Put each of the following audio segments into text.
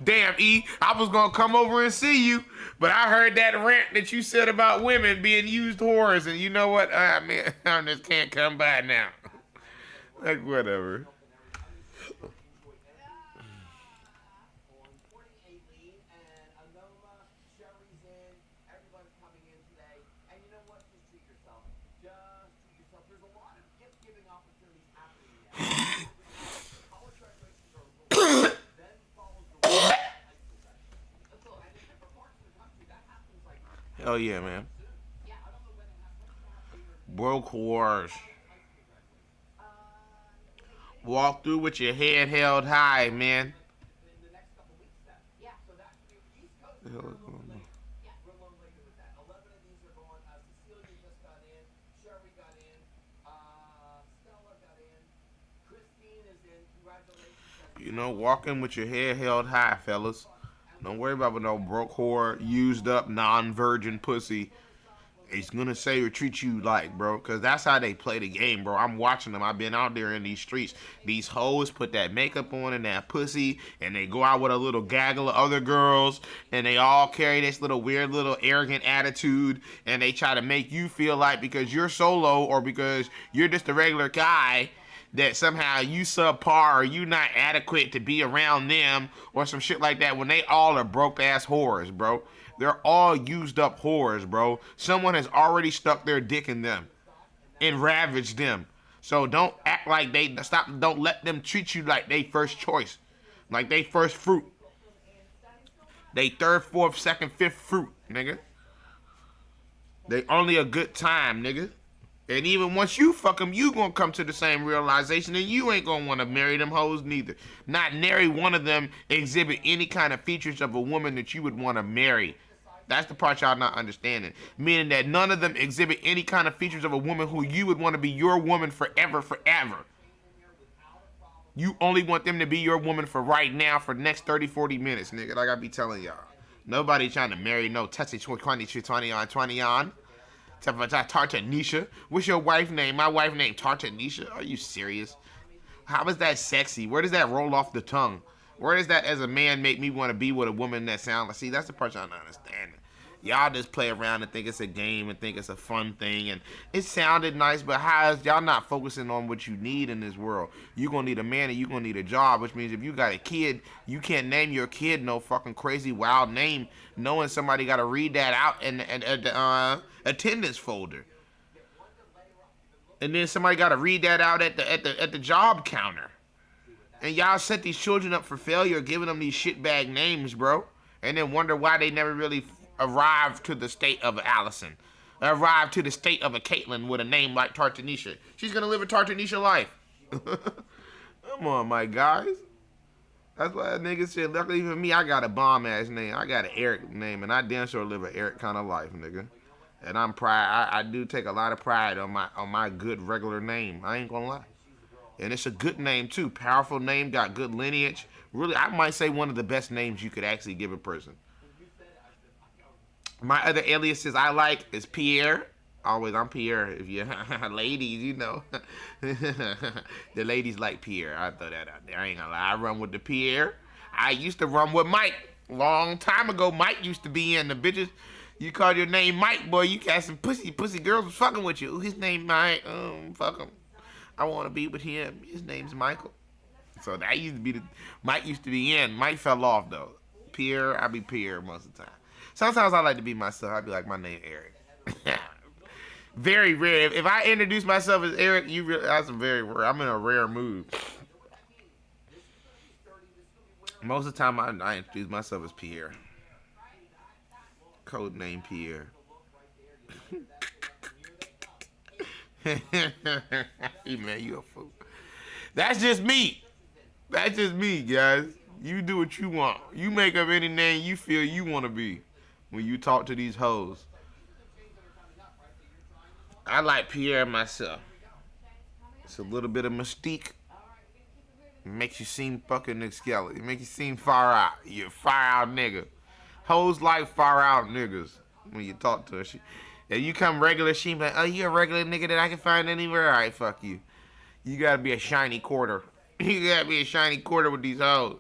Damn, E, I was gonna come over and see you, but I heard that rant that you said about women being used whores, and you know what? I mean, I just can't come by now. Like, whatever. Hell yeah, man. Broke whores. Walk through with your head held high, man. You know, walking with your head held high, fellas. Don't worry about no broke whore, used up, non-virgin pussy. He's gonna say or treat you like, bro, because that's how they play the game, bro. I'm watching them. I've been out there in these streets. These hoes put that makeup on and that pussy, and they go out with a little gaggle of other girls, and they all carry this little weird, little arrogant attitude, and they try to make you feel like because you're solo or because you're just a regular guy that somehow you subpar or you not adequate to be around them or some shit like that when they all are broke ass whores, bro. They're all used up whores, bro. Someone has already stuck their dick in them and ravaged them. So don't act like don't let them treat you like they first choice. Like they first fruit. They third, fourth, second, fifth fruit, nigga. They only a good time, nigga. And even once you fuck them, you gonna come to the same realization and you ain't gonna want to marry them hoes neither. Not nary one of them exhibit any kind of features of a woman that you would want to marry. That's the part y'all not understanding. Meaning that none of them exhibit any kind of features of a woman who you would want to be your woman forever, forever. You only want them to be your woman for right now, for the next 30, 40 minutes, nigga. Like I be telling y'all. Nobody trying to marry no Tessie 20 on. Tartanisha. What's your wife name? My wife named Tartanisha. Are you serious? How is that sexy? Where does that roll off the tongue? Where does that as a man make me want to be with a woman that sounds like... See, that's the part y'all not understanding. Y'all just play around and think it's a game and think it's a fun thing. And it sounded nice, but how is y'all not focusing on what you need in this world? You're going to need a man and you're going to need a job, which means if you got a kid, you can't name your kid no fucking crazy wild name knowing somebody got to read that out in the attendance folder. And then somebody got to read that out at the job counter. And y'all set these children up for failure, giving them these shitbag names, bro. And then wonder why they never really arrived to the state of Allison. Arrived to the state of a Caitlyn with a name like Tartanisha. She's going to live a Tartanisha life. Come on, my guys. That's why that nigga said, luckily for me, I got a bomb-ass name. I got an Eric name, and I damn sure live an Eric kind of life, nigga. And I'm proud. I do take a lot of pride on my good regular name. I ain't gonna lie. And it's a good name, too. Powerful name, got good lineage. Really, I might say one of the best names you could actually give a person. My other aliases I like is Pierre. Always, I'm Pierre. If you ladies, you know. The ladies like Pierre. I throw that out there. I ain't gonna lie. I run with the Pierre. I used to run with Mike. Long time ago, Mike used to be in the bitches. You called your name Mike, boy. You got some pussy girls was fucking with you. His name Mike. Fuck him. I want to be with him. His name's Michael. So that used to be Mike used to be in. Mike fell off though. Pierre, I be Pierre most of the time. Sometimes I like to be myself. I be like, my name Eric. Very rare. If I introduce myself as Eric, that's very rare. I'm in a rare mood. Most of the time, I introduce myself as Pierre. Code name Pierre. Man, you a fool. That's just me. That's just me, guys. You do what you want. You make up any name you feel you want to be when you talk to these hoes. I like Pierre myself. It's a little bit of mystique. It makes you seem fucking skeleton. It makes you seem far out. You're a far out nigga. Hoes like far out niggas when you talk to her. If you come regular, she be like, oh, you a regular nigga that I can find anywhere? All right, fuck you. You gotta be a shiny quarter. You gotta be a shiny quarter with these hoes.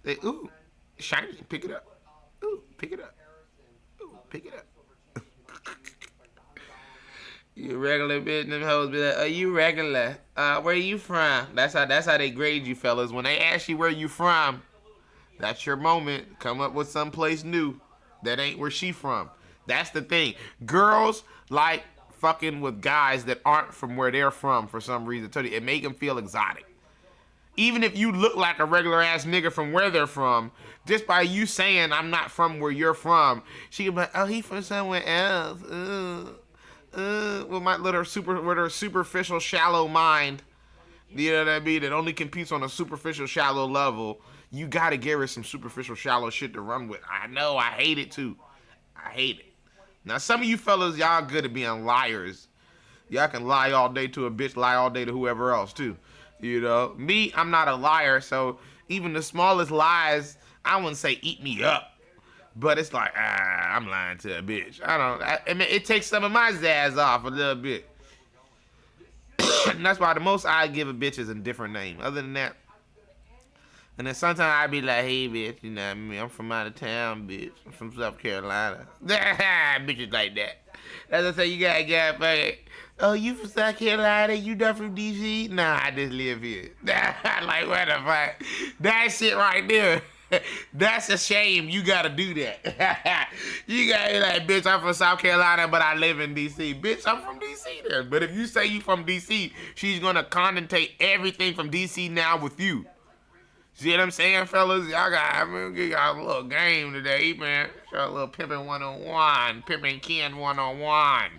They, ooh, shiny, pick it up. Ooh, pick it up. Ooh, pick it up. You regular bitch, them hoes be like, "Are you regular? Where you from?" That's how they grade you, fellas. When they ask you where you from, that's your moment. Come up with someplace new that ain't where she from. That's the thing. Girls like fucking with guys that aren't from where they're from for some reason. It make them feel exotic. Even if you look like a regular ass nigga from where they're from, just by you saying I'm not from where you're from, she can be like, "Oh, he from somewhere else." With her superficial, shallow mind, you know what I mean? It only competes on a superficial, shallow level. You gotta give her some superficial, shallow shit to run with. I know, I hate it too. I hate it. Now, some of you fellas, y'all good at being liars. Y'all can lie all day to a bitch, lie all day to whoever else too. You know, me, I'm not a liar, so even the smallest lies, I wouldn't say eat me up. But it's like, I'm lying to a bitch. I mean, it takes some of my zazz off a little bit. And that's why the most I give a bitch is a different name. Other than that, and then sometimes I be like, "Hey, bitch, you know what I mean? I'm from out of town, bitch. I'm from South Carolina." Bitches like that. As I say, you gotta get fucking, "Oh, you from South Carolina? You not from D.C.? Nah, I just live here." Like, what the fuck? That shit right there. That's a shame. You gotta do that. You gotta be like, "Bitch, I'm from South Carolina, but I live in D.C." Bitch, I'm from D.C. then. But if you say you from D.C., she's gonna connotate everything from D.C. now with you. See what I'm saying, fellas? Y'all got a little game today, man. Show a little pimping 101, pimping Ken 101.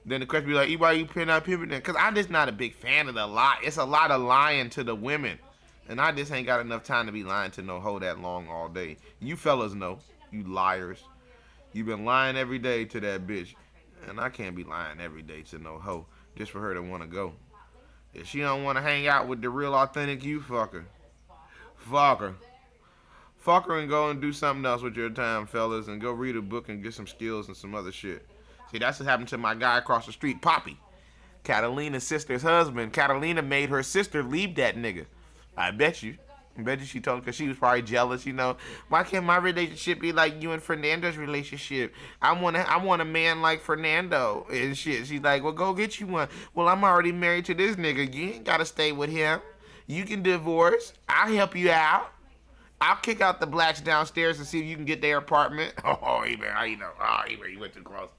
Then the question be like, "Why you pimping then?" Because I'm just not a big fan of the lie. It's a lot of lying to the women. And I just ain't got enough time to be lying to no hoe that long all day. You fellas know, you liars. You been lying every day to that bitch. And I can't be lying every day to no hoe just for her to want to go. If she don't want to hang out with the real authentic you, fuck her. Fuck her. Fuck her and go and do something else with your time, fellas. And go read a book and get some skills and some other shit. See, that's what happened to my guy across the street, Poppy. Catalina's sister's husband. Catalina made her sister leave that nigga. I bet you she told her because she was probably jealous, you know. Why can't my relationship be like you and Fernando's relationship? I want a man like Fernando and shit. She's like, "Well, go get you one." "Well, I'm already married to this nigga. You ain't gotta stay with him. You can divorce. I'll help you out. I'll kick out the blacks downstairs and see if you can get their apartment." Oh, Eber, how you know? Oh, Eber, you went too close.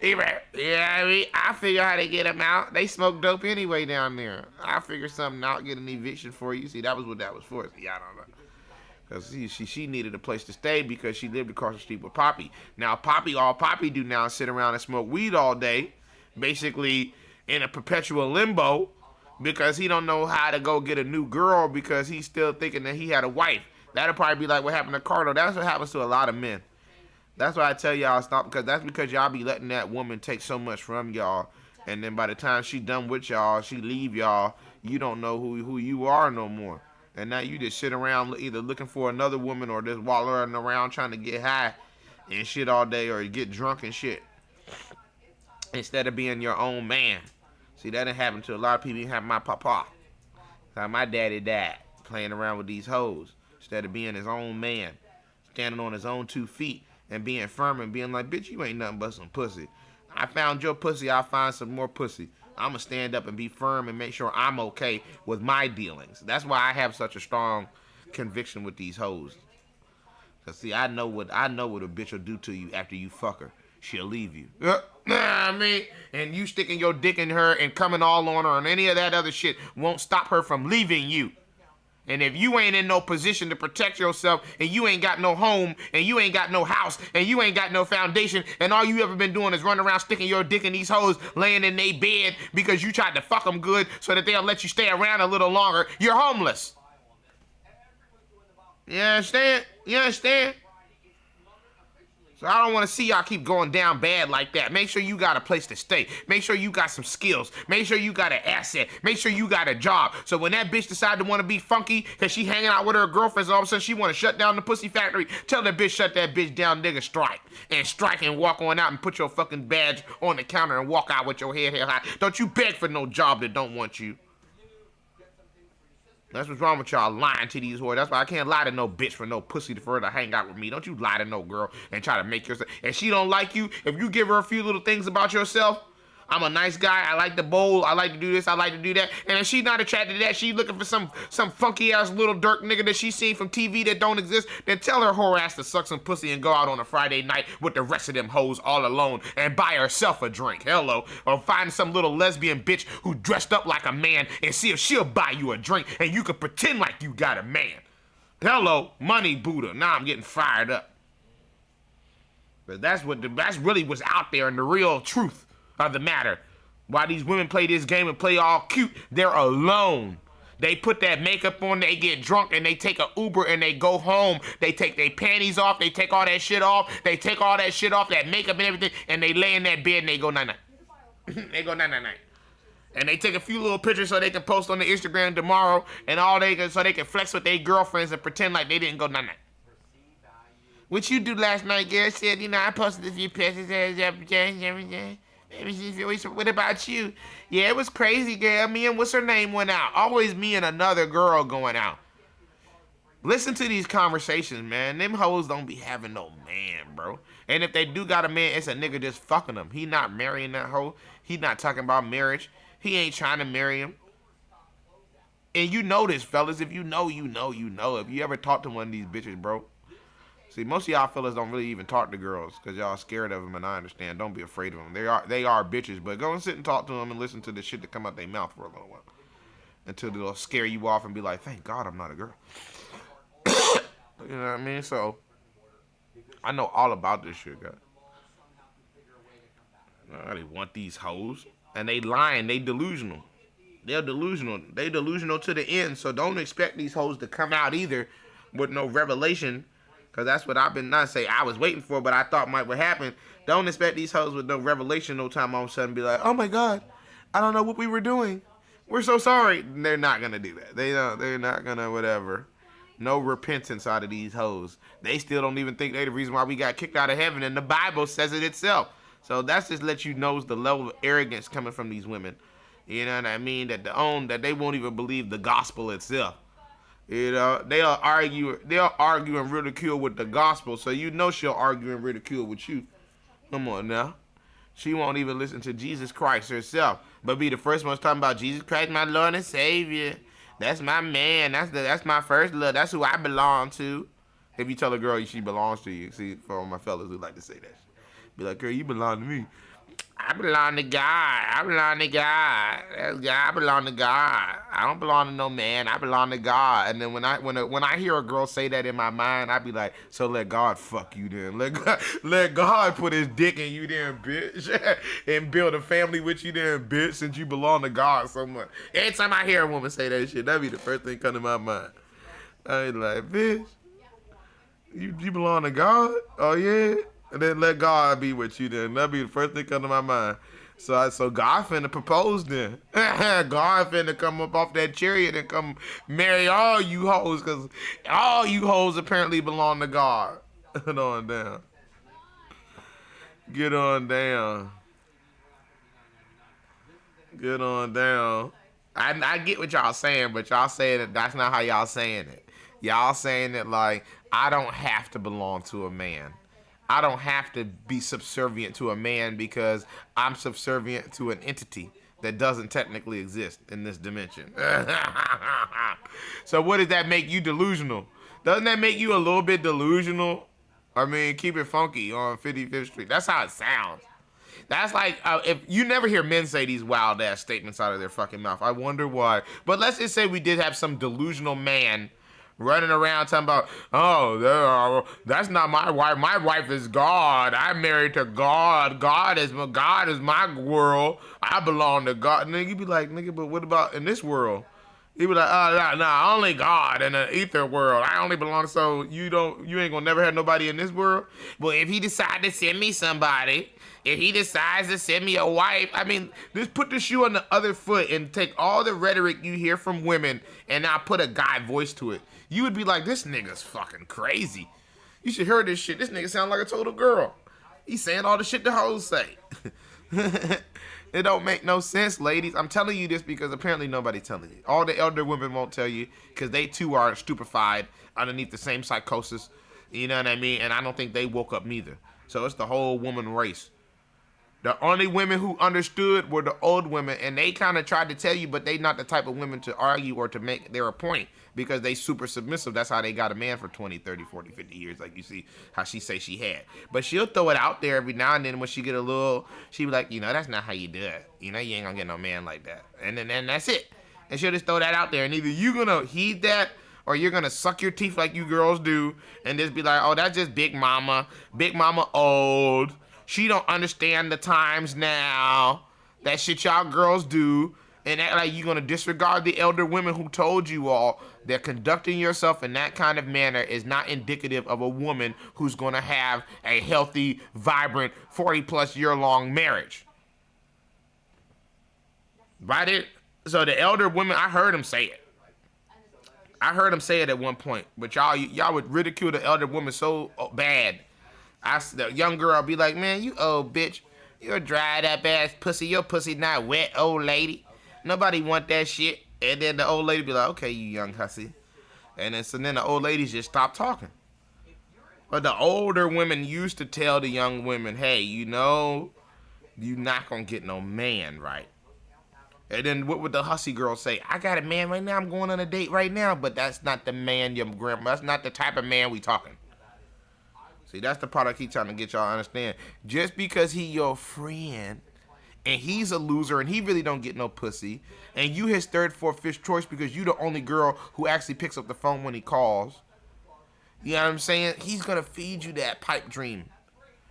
Eber, yeah, I mean, I figure how to get them out. They smoke dope anyway down there. I'll figure something out, get an eviction for you. See, that was what that was for. See, I don't know. Because she needed a place to stay because she lived across the street with Poppy. Now, all Poppy do now is sit around and smoke weed all day, basically in a perpetual limbo because he don't know how to go get a new girl because he's still thinking that he had a wife. That'll probably be like what happened to Carter. That's what happens to a lot of men. That's why I tell y'all stop, because that's because y'all be letting that woman take so much from y'all. And then by the time she done with y'all, she leave y'all, you don't know who you are no more. And now you just sit around either looking for another woman or just wallowing around trying to get high and shit all day or get drunk and shit. Instead of being your own man. See, that done happened to a lot of people. Have my papa. How my daddy died playing around with these hoes. Instead of being his own man, standing on his own 2 feet and being firm and being like, "Bitch, you ain't nothing but some pussy. I found your pussy, I'll find some more pussy. I'm going to stand up and be firm and make sure I'm okay with my dealings." That's why I have such a strong conviction with these hoes. Because, see, I know what a bitch will do to you after you fuck her. She'll leave you. I mean, and you sticking your dick in her and coming all on her and any of that other shit won't stop her from leaving you. And if you ain't in no position to protect yourself and you ain't got no home and you ain't got no house and you ain't got no foundation and all you ever been doing is running around sticking your dick in these hoes laying in their bed because you tried to fuck them good so that they'll let you stay around a little longer, you're homeless. You understand? You understand? So I don't want to see y'all keep going down bad like that. Make sure you got a place to stay. Make sure you got some skills. Make sure you got an asset. Make sure you got a job. So when that bitch decide to want to be funky because she hanging out with her girlfriends and all of a sudden she want to shut down the pussy factory, tell that bitch shut that bitch down, nigga, strike. And strike and walk on out and put your fucking badge on the counter and walk out with your head held high. Don't you beg for no job that don't want you. That's what's wrong with y'all lying to these whores. That's why I can't lie to no bitch for no pussy for her to hang out with me. Don't you lie to no girl and try to make yourself. And she don't like you. If you give her a few little things about yourself, I'm a nice guy. I like to bowl. I like to do this. I like to do that. And if she's not attracted to that, she looking for some funky ass little dirt nigga that she seen from TV that don't exist, then tell her whore ass to suck some pussy and go out on a Friday night with the rest of them hoes all alone and buy herself a drink. Hello. Or find some little lesbian bitch who dressed up like a man and see if she'll buy you a drink and you can pretend like you got a man. Hello. Money Buddha. Now I'm getting fired up. But that's really what's out there in the real truth of the matter. Why these women play this game and play all cute, they're alone. They put that makeup on, they get drunk, and they take an Uber and they go home. They take their panties off, they take all that shit off, that makeup and everything, and they lay in that bed and they go night-night. They go night-night-night. And they take a few little pictures so they can post on the Instagram tomorrow, and so they can flex with their girlfriends and pretend like they didn't go night-night. What you do last night, girl? Said, I posted a few pictures, everything. What about you? Yeah, it was crazy, girl. Me and what's her name went out. Always me and another girl going out. Listen to these conversations, man. Them hoes don't be having no man, bro. And if they do got a man, it's a nigga just fucking them. He not marrying that hoe. He not talking about marriage. He ain't trying to marry him. And you know this, fellas. If you know, you know, you know. If you ever talk to one of these bitches, bro. See, most of y'all fellas don't really even talk to girls because y'all scared of them, and I understand. Don't be afraid of them. They are bitches, but go and sit and talk to them and listen to the shit that come out their mouth for a little while until they'll scare you off and be like, thank God I'm not a girl. You know what I mean? So, I know all about this shit, guys. They want these hoes, and they lying. They delusional. They're delusional. They delusional to the end, so don't expect these hoes to come out either with no revelation. Because that's what I've been, not say I was waiting for, but I thought might would happen. Don't expect these hoes with no revelation no time all of a sudden be like, oh my God, I don't know what we were doing. We're so sorry. They're not going to do that. They're not going to whatever. No repentance out of these hoes. They still don't even think they're the reason why we got kicked out of heaven, and the Bible says it itself. So that's just let you know the level of arrogance coming from these women. You know what I mean? That they won't even believe the gospel itself. You know, they'll argue and ridicule with the gospel, so you know she'll argue and ridicule with you. Come on now. She won't even listen to Jesus Christ herself, but be the first one talking about Jesus Christ, my Lord and Savior. That's my man. That's my first love. That's who I belong to. If you tell a girl she belongs to you, see, for all my fellas who like to say that, be like, girl, you belong to me. I belong to God. I belong to God. I belong to God. I don't belong to no man. I belong to God. And then when I hear a girl say that in my mind, I be like, so let God fuck you then. Let God put his dick in you then, bitch. And build a family with you then, bitch, since you belong to God so much. Every time I hear a woman say that shit, that be the first thing come to my mind. I be like, bitch, you belong to God? Oh, yeah? And then let God be with you then. That'd be the first thing come to my mind. So God finna propose then. God finna come up off that chariot and come marry all you hoes, because all you hoes apparently belong to God. Get on down. Get on down. Get on down. I get what y'all saying, but y'all saying that that's not how y'all saying it. Y'all saying it like, I don't have to belong to a man. I don't have to be subservient to a man because I'm subservient to an entity that doesn't technically exist in this dimension. So what does that make you delusional? Doesn't that make you a little bit delusional? I mean, keep it funky on 55th Street. That's how it sounds. That's like, if you never hear men say these wild ass statements out of their fucking mouth. I wonder why. But let's just say we did have some delusional man running around talking about, oh, that's not my wife. My wife is God. I'm married to God. God is my world. I belong to God. And then you be like, nigga, but what about in this world? You be like, nah, only God in the ether world. I only belong. So you ain't gonna never have nobody in this world. Well, if he decide to send me somebody, if he decides to send me a wife, I mean, just put the shoe on the other foot and take all the rhetoric you hear from women and now put a guy voice to it. You would be like, this nigga's fucking crazy. You should hear this shit. This nigga sound like a total girl. He's saying all the shit the hoes say. It don't make no sense, ladies. I'm telling you this because apparently nobody's telling you. All the elder women won't tell you because they too are stupefied underneath the same psychosis. You know what I mean? And I don't think they woke up neither. So it's the whole woman race. The only women who understood were the old women, and they kind of tried to tell you, but they not the type of women to argue or to make their point because they super submissive. That's how they got a man for 20, 30, 40, 50 years, like you see how she say she had. But she'll throw it out there every now and then when she get a little, she be like, you know, that's not how you do it. You know, you ain't gonna get no man like that. And then that's it. And she'll just throw that out there, and either you gonna heed that or you're gonna suck your teeth like you girls do and just be like, oh, that's just Big Mama old. She don't understand the times now. That shit y'all girls do. And act like you're going to disregard the elder women who told you all that conducting yourself in that kind of manner is not indicative of a woman who's going to have a healthy, vibrant, 40-plus year-long marriage. Right? So the elder women, I heard them say it. I heard them say it at one point. But y'all would ridicule the elder woman so bad. The young girl be like, man, you old bitch. You're a dried up ass pussy. Your pussy not wet, old lady. Nobody want that shit. And then the old lady be like, okay, you young hussy. And then the old ladies just stop talking. But the older women used to tell the young women, hey, you know, you not gonna get no man, right? And then what would the hussy girl say? I got a man right now. I'm going on a date right now. But that's not the man your grandma. That's not the type of man we talking. See, that's the part I keep trying to get y'all to understand. Just because he your friend and he's a loser and he really don't get no pussy and you his third, fourth, fifth choice because you the only girl who actually picks up the phone when he calls. You know what I'm saying? He's going to feed you that pipe dream.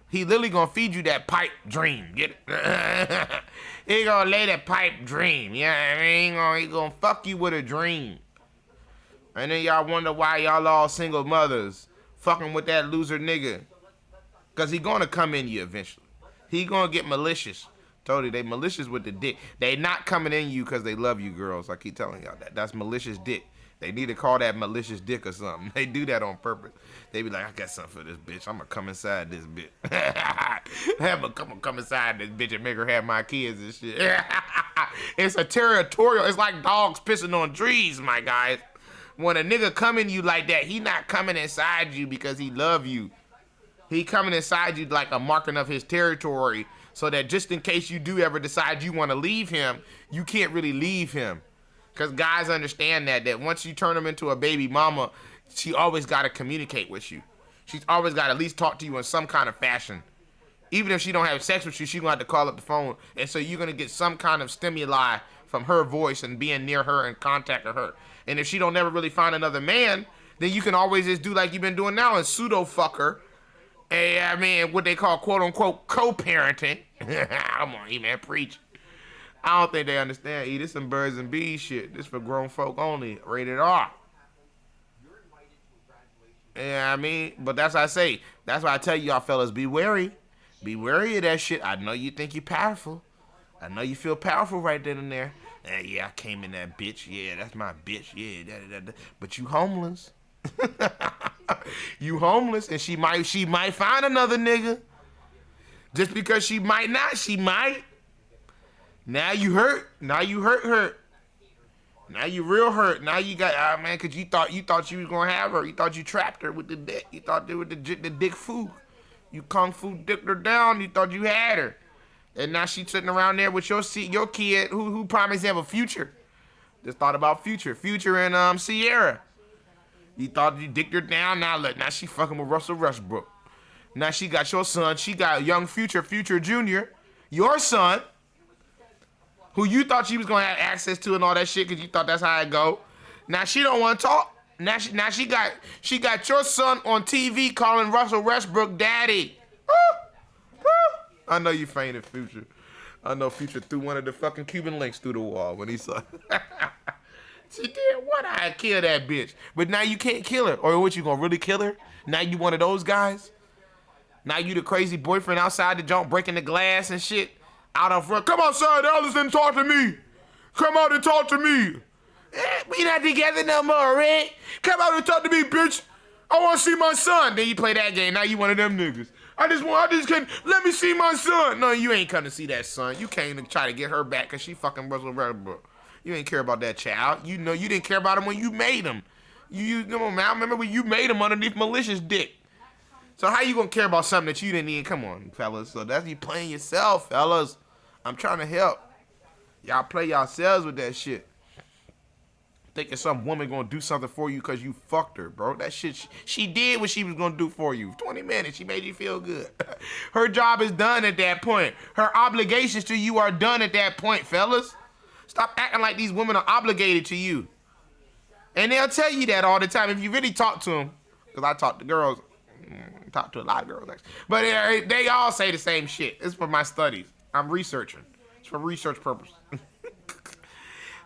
He literally going to feed you that pipe dream. Get it? He going to lay that pipe dream. You know what I mean? He going to fuck you with a dream. And then y'all wonder why y'all all single mothers fucking with that loser nigga. Because he going to come in you eventually. He going to get malicious. Told you, they malicious with the dick. They not coming in you because they love you, girls. I keep telling y'all that. That's malicious dick. They need to call that malicious dick or something. They do that on purpose. They be like, I got something for this bitch. I'm going to come inside this bitch. I'm going to come inside this bitch and make her have my kids and shit. It's a territorial. It's like dogs pissing on trees, my guys. When a nigga come in you like that, he not coming inside you because he love you. He coming inside you like a marking of his territory so that just in case you do ever decide you want to leave him, you can't really leave him. Because guys understand that once you turn him into a baby mama, she always got to communicate with you. She's always got to at least talk to you in some kind of fashion. Even if she don't have sex with you, she's going to have to call up the phone. And so you're going to get some kind of stimuli from her voice and being near her and contacting her. And if she don't never really find another man, then you can always just do like you've been doing now and pseudo fuck her. And I mean, what they call quote unquote co-parenting. Come on, man, preach. I don't think they understand. This some birds and bees shit. This for grown folk only. Rated R. Yeah, I mean, but that's what I say. That's why I tell y'all fellas, be wary. Be wary of that shit. I know you think you're powerful. I know you feel powerful right then and there. Yeah, I came in that bitch. Yeah, that's my bitch. Yeah, but you homeless. You homeless, and she might find another nigga. Just because she might not, she might. Now you hurt. Now you hurt. Now you real hurt. Now you got, man, because you thought you was gonna have her. You thought you trapped her with the dick. You thought they were the dick fu. You kung fu dicked her down. You thought you had her. And now she's sitting around there with your kid who promised to have a future. Just thought about future and Sierra. You thought you dicked her down. Now look, now she fucking with Russell Westbrook. Now she got your son. She got young Future Junior, your son, who you thought she was gonna have access to and all that shit because you thought that's how it go. Now she don't want to talk. Now she got your son on TV calling Russell Westbrook daddy. I know you fainted, Future. I know Future threw one of the fucking Cuban links through the wall when he saw it. She did what? I'd kill that bitch. But now you can't kill her. Or what, you gonna really kill her? Now you one of those guys? Now you the crazy boyfriend outside the joint breaking the glass and shit? Out in front. Come outside, Alice, and talk to me. Come out and talk to me. We not together no more, Rick. Come out and talk to me, bitch. I want to see my son. Then you play that game. Now you one of them niggas. I just can't, let me see my son. No, you ain't come to see that son. You came to try to get her back because she fucking was a bro. You ain't care about that child. You know you didn't care about him when you made him. Come on, man. I remember when you made him underneath malicious dick. So how you gonna care about something that you didn't even, come on, fellas. So that's you playing yourself, fellas. I'm trying to help. Y'all play yourselves with that shit. Thinking some woman gonna do something for you because you fucked her, bro. That shit, she did what she was gonna do for you. 20 minutes, she made you feel good. Her job is done at that point. Her obligations to you are done at that point, fellas. Stop acting like these women are obligated to you. And they'll tell you that all the time if you really talk to them. Because I talk to girls, talk to a lot of girls actually. But they all say the same shit. It's for my studies. I'm researching. It's for research purposes.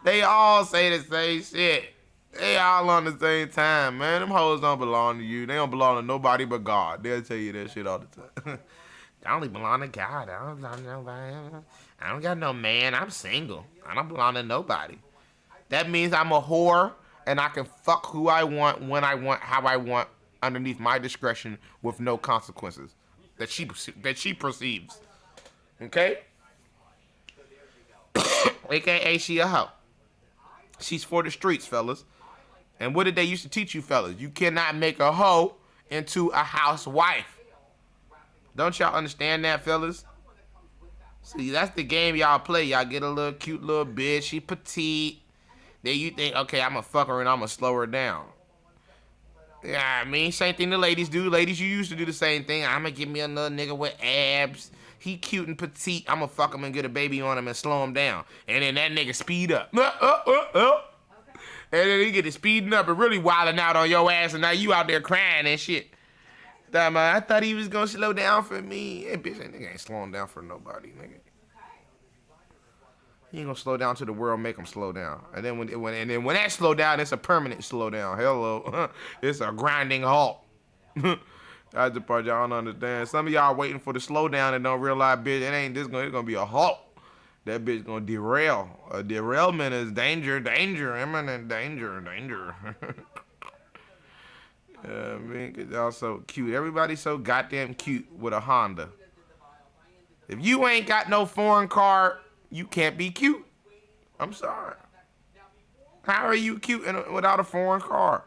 They all say the same shit. They all on the same time, man. Them hoes don't belong to you. They don't belong to nobody but God. They'll tell you that shit all the time. I only belong to God. I don't belong to nobody. I don't got no man. I'm single. I don't belong to nobody. That means I'm a whore and I can fuck who I want, when I want, how I want, underneath my discretion with no consequences that she perceives. Okay? AKA she a hoe. She's for the streets, fellas. And what did they used to teach you, fellas? You cannot make a hoe into a housewife. Don't y'all understand that, fellas? See, that's the game y'all play. Y'all get a little cute little bitch. She petite. Then you think, okay, I'm going to fuck her and I'm going to slow her down. Yeah, I mean, same thing the ladies do. Ladies, you used to do the same thing. I'm going to give me another nigga with abs. He cute and petite. I'm going to fuck him and get a baby on him and slow him down. And then that nigga speed up. And then he get to speeding up and really wilding out on your ass. And now you out there crying and shit. I thought he was going to slow down for me. Hey, bitch, that nigga ain't slowing down for nobody, nigga. He ain't going to slow down till the world make him slow down. And then when that slow down, it's a permanent slow down. Hello. It's a grinding halt. That's the part y'all don't understand. Some of y'all waiting for the slowdown and don't realize, bitch, it's gonna be a halt. That bitch gonna derail. A derailment is danger, imminent danger. I mean, cause y'all so cute. Everybody's so goddamn cute with a Honda. If you ain't got no foreign car, you can't be cute. I'm sorry. How are you cute without a foreign car?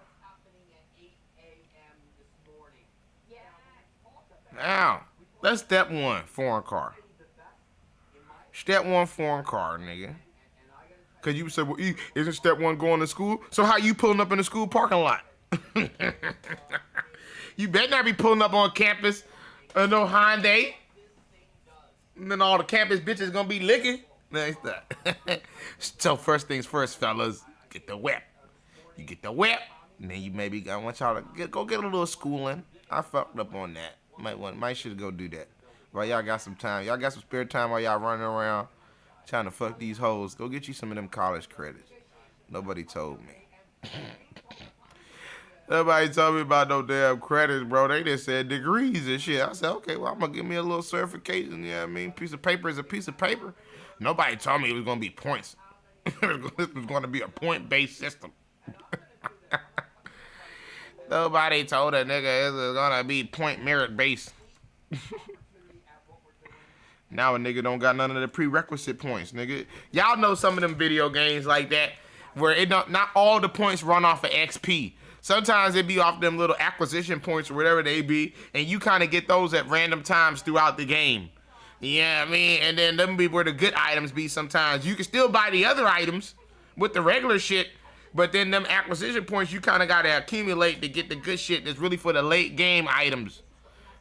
Now, that's step one, foreign car. Step one, foreign car, nigga. Cause you say, well, isn't step one going to school? So how you pulling up in the school parking lot? You better not be pulling up on campus no Hyundai. And then all the campus bitches gonna be licking. Nice that. So first things first, fellas, get the whip. You get the whip, and then you maybe I want y'all to go get a little schooling. I fucked up on that. Might should go do that. While y'all got some time. Y'all got some spare time while y'all running around trying to fuck these hoes. Go get you some of them college credits. Nobody told me. Nobody told me about no damn credits, bro. They just said degrees and shit. I said, okay, well, I'm going to give me a little certification. You know what I mean? Piece of paper is a piece of paper. Nobody told me it was going to be points. This was going to be a point-based system. Nobody told a nigga it was gonna be point merit based. Now a nigga don't got none of the prerequisite points, nigga. Y'all know some of them video games like that where not all the points run off of XP. Sometimes it be off them little acquisition points or whatever they be, and you kind of get those at random times throughout the game. Yeah, I mean, and then them be where the good items be sometimes. You can still buy the other items with the regular shit, but then them acquisition points you kind of got to accumulate to get the good shit that's really for the late game items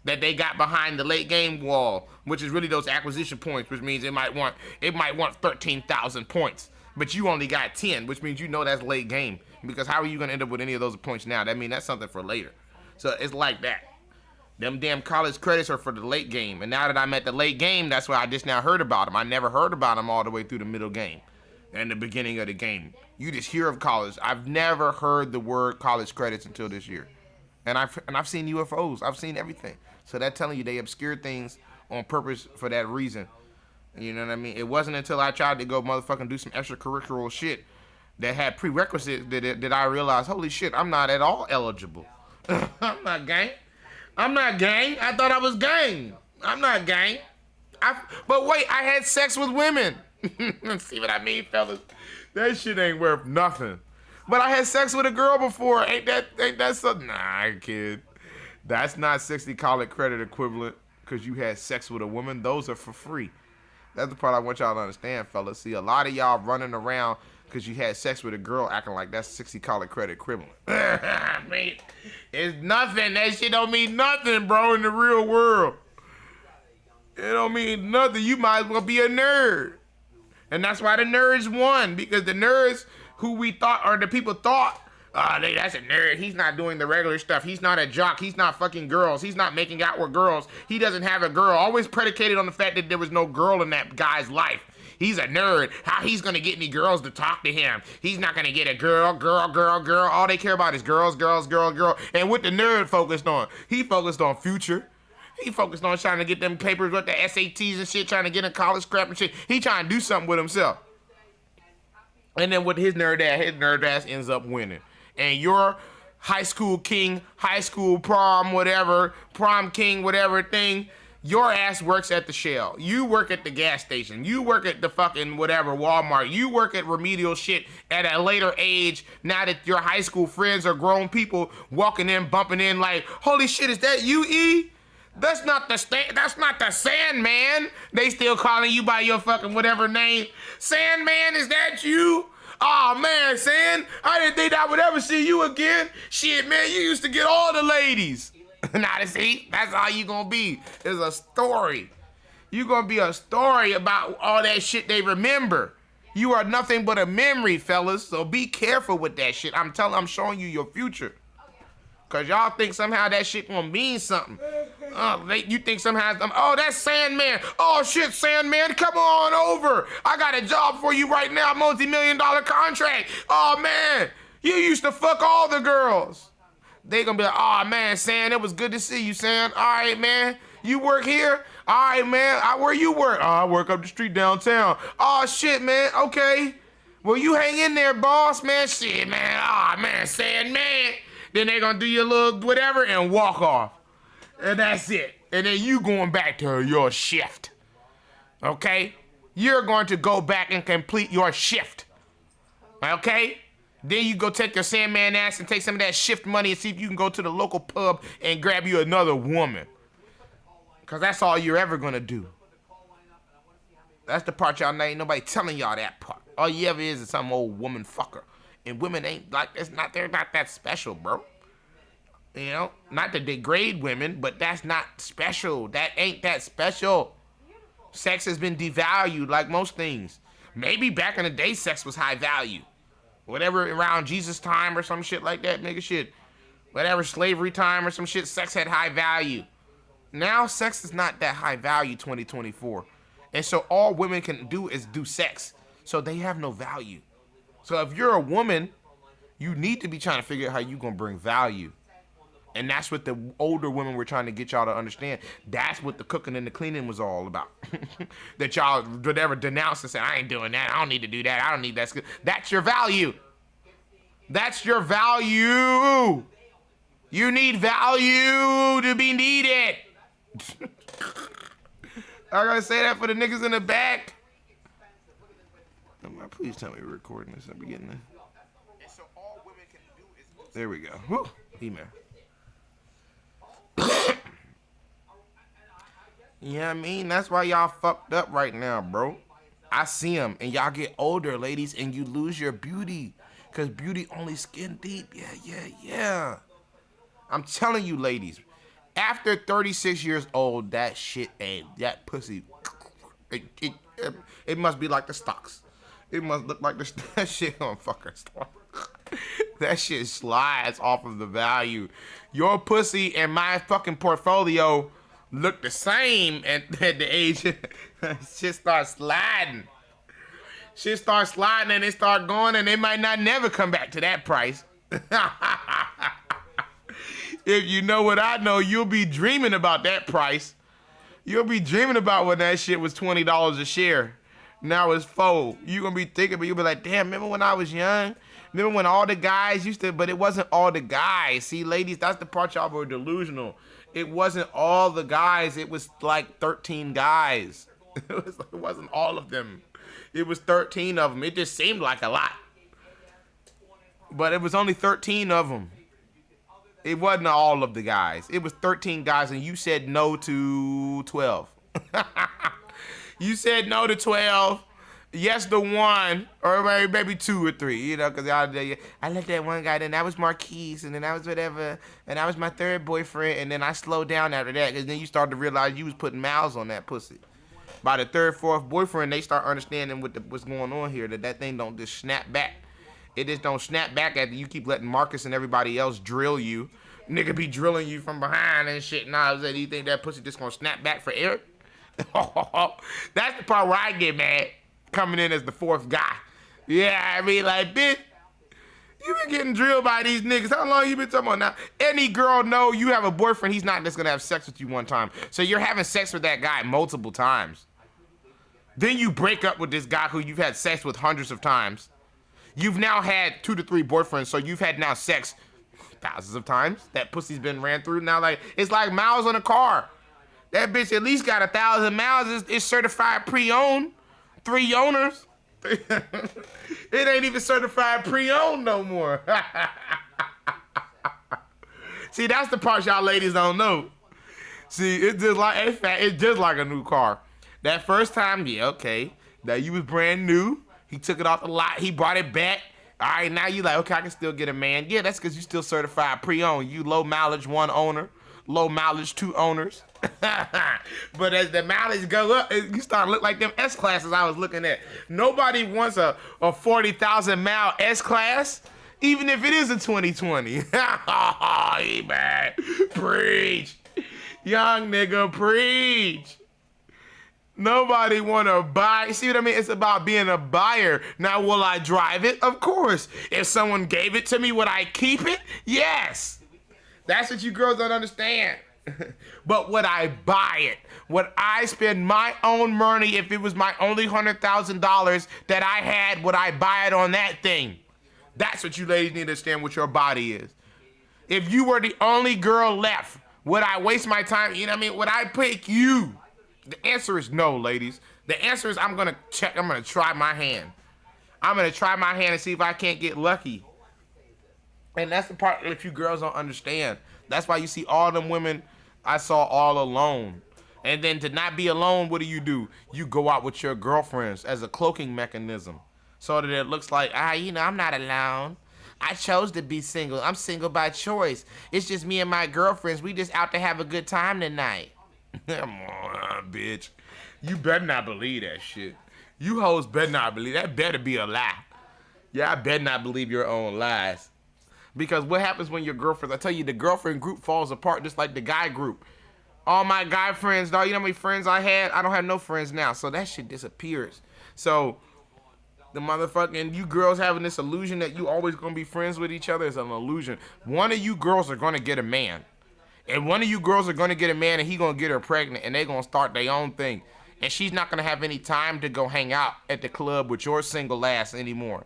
that they got behind the late game wall, which is really those acquisition points, which means it might want 13,000 points, but you only got 10, which means you know that's late game, because how are you going to end up with any of those points now? That means that's something for later. So it's like that. Them damn college credits are for the late game, and now that I'm at the late game, that's why I just now heard about them. I never heard about them all the way through the middle game and the beginning of the game. You just hear of college. I've never heard the word college credits until this year. And I've seen UFOs. I've seen everything. So that's telling you they obscure things on purpose for that reason. You know what I mean? It wasn't until I tried to go motherfucking do some extracurricular shit that had prerequisites that I realized, holy shit, I'm not at all eligible. I'm not gang. I'm not gang. I thought I was gang. I'm not gang. But wait, I had sex with women. See what I mean, fellas? That shit ain't worth nothing. But I had sex with a girl before. Ain't that something? Nah, kid. That's not 60 college credit equivalent because you had sex with a woman. Those are for free. That's the part I want y'all to understand, fellas. See, a lot of y'all running around because you had sex with a girl acting like that's 60 college credit equivalent. Man, it's nothing. That shit don't mean nothing, bro, in the real world. It don't mean nothing. You might as well be a nerd. And that's why the nerds won, because the nerds who we thought, or the people thought, that's a nerd. He's not doing the regular stuff. He's not a jock. He's not fucking girls. He's not making out with girls. He doesn't have a girl. Always predicated on the fact that there was no girl in that guy's life. He's a nerd. How he's gonna get any girls to talk to him? He's not gonna get a girl. All they care about is girls. And what the nerd focused on? He focused on future. He focused on trying to get them papers with the SATs and shit, trying to get in college crap and shit. He trying to do something with himself. And then with his nerd ass ends up winning. And your high school king, high school prom, whatever, prom king, whatever thing, your ass works at the Shell. You work at the gas station. You work at the fucking whatever, Walmart. You work at remedial shit at a later age, now that your high school friends are grown people walking in, bumping in like, holy shit, is that you, E? That's not the Sandman. They still calling you by your fucking whatever name. Sandman, is that you? Oh man, Sand, I didn't think I would ever see you again. Shit, man, you used to get all the ladies. Now, see, that's all you gonna be, is a story. You gonna be a story about all that shit they remember. You are nothing but a memory, fellas, so be careful with that shit. I'm showing you your future. Cause y'all think somehow that shit gonna mean something. You think somehow, oh, that's Sandman. Oh shit, Sandman, come on over. I got a job for you right now, multi-million-dollar contract. Oh man, you used to fuck all the girls. They gonna be like, oh man, Sand, it was good to see you, Sand. All right, man, you work here? All right, man, where you work? Oh, I work up the street downtown. Oh shit, man, okay. Well, you hang in there, boss, man. Shit, man, oh man, Sandman. Then they gonna do your little whatever and walk off. And that's it. And then you going back to your shift. Okay? You're going to go back and complete your shift. Okay? Then you go take your Sandman ass and take some of that shift money and see if you can go to the local pub and grab you another woman. Because that's all you're ever gonna do. That's the part y'all ain't nobody telling y'all that part. All you ever is some old woman fucker. And women ain't like, they're not that special, bro. You know, not to degrade women, but that's not special. That ain't that special. Sex has been devalued like most things. Maybe back in the day, sex was high value. Whatever, around Jesus time or some shit like that, nigga shit. Whatever, slavery time or some shit, sex had high value. Now, sex is not that high value, 2024. And so all women can do is do sex. So they have no value. So if you're a woman, you need to be trying to figure out how you gonna bring value. And that's what the older women were trying to get y'all to understand. That's what the cooking and the cleaning was all about. That y'all whatever denounced and said, I ain't doing that. I don't need to do that. I don't need that. That's your value. That's your value. You need value to be needed. I gotta say that for the niggas in the back. Please tell me we're recording this. I'm getting there. There we go. Whew. Email. Yeah, I mean, that's why y'all fucked up right now, bro. I see them, and y'all get older, ladies, and you lose your beauty. Because beauty only skin deep. Yeah. I'm telling you, ladies, after 36 years old, that shit ain't, that pussy, it must be like the stocks. It must look like that shit on fucking stock. That shit slides off of the value. Your pussy and my fucking portfolio look the same at the age. Shit starts sliding. Shit starts sliding and it start going and it might not never come back to that price. If you know what I know, you'll be dreaming about that price. You'll be dreaming about when that shit was $20 a share. Now it's $4. You're gonna be thinking, but you'll be like, damn, remember when I was young? Remember when all the guys used to, but it wasn't all the guys. See, ladies, that's the part y'all were delusional. It wasn't all the guys. It was like 13 guys. It wasn't all of them. It was 13 of them. It just seemed like a lot. But it was only 13 of them. It wasn't all of the guys. It was 13 guys, and you said no to 12. You said no to 12. Yes to 1, or maybe 2 or 3, you know, because I let that one guy, then that was Marquise, and then that was whatever, and that was my 3rd boyfriend, and then I slowed down after that, because then you started to realize you was putting mouths on that pussy. By the 3rd, 4th boyfriend, they start understanding what's going on here, that thing don't just snap back. It just don't snap back after you keep letting Marcus and everybody else drill you. Nigga be drilling you from behind and shit. Nah, do you think that pussy just gonna snap back for Eric? That's the part where I get mad. Coming in as the 4th guy. Yeah, I mean, like, bitch, you been getting drilled by these niggas. How long you been talking about now? Any girl know you have a boyfriend, he's not just gonna have sex with you one time. So you're having sex with that guy multiple times. Then you break up with this guy who you've had sex with hundreds of times. You've now had 2 to 3 boyfriends, so you've had now sex thousands of times. That pussy's been ran through. Now, like, it's like miles on a car. That bitch at least got 1,000 miles. It's certified pre-owned. 3 owners. It ain't even certified pre-owned no more. See, that's the part y'all ladies don't know. See, it's just like a new car. That first time, yeah, okay. That you was brand new. He took it off the lot. He brought it back. All right, now you like, okay, I can still get a man. Yeah, that's because you still certified pre-owned. You low mileage 1 owner, low mileage 2 owners. But as the mileage go up, you start to look like them S-classes I was looking at. Nobody wants a 40,000 mile S-class, even if it is a 2020. Hey, man. Preach. Young nigga, preach. Nobody want to buy. See what I mean? It's about being a buyer. Now, will I drive it? Of course. If someone gave it to me, would I keep it? Yes. That's what you girls don't understand. But would I buy it? Would I spend my own money if it was my only $100,000 that I had? Would I buy it on that thing? That's what you ladies need to understand what your body is. If you were the only girl left, would I waste my time? You know what I mean? Would I pick you? The answer is no, ladies. The answer is I'm going to try my hand. I'm going to try my hand and see if I can't get lucky. And that's the part that you girls don't understand. That's why you see all them women I saw all alone. And then to not be alone, what do? You go out with your girlfriends as a cloaking mechanism. So that it looks like, I'm not alone. I chose to be single. I'm single by choice. It's just me and my girlfriends. We just out to have a good time tonight. Come on, bitch. You better not believe that shit. You hoes better not believe. That better be a lie. Yeah, I better not believe your own lies. Because what happens when your girlfriends, I tell you, the girlfriend group falls apart just like the guy group. All my guy friends, dog, you know how many friends I had? I don't have no friends now, so that shit disappears. So, the motherfucking, you girls having this illusion that you always gonna be friends with each other is an illusion. One of you girls are gonna get a man. And one of you girls are gonna get a man and he gonna get her pregnant and they gonna start their own thing. And she's not gonna have any time to go hang out at the club with your single ass anymore.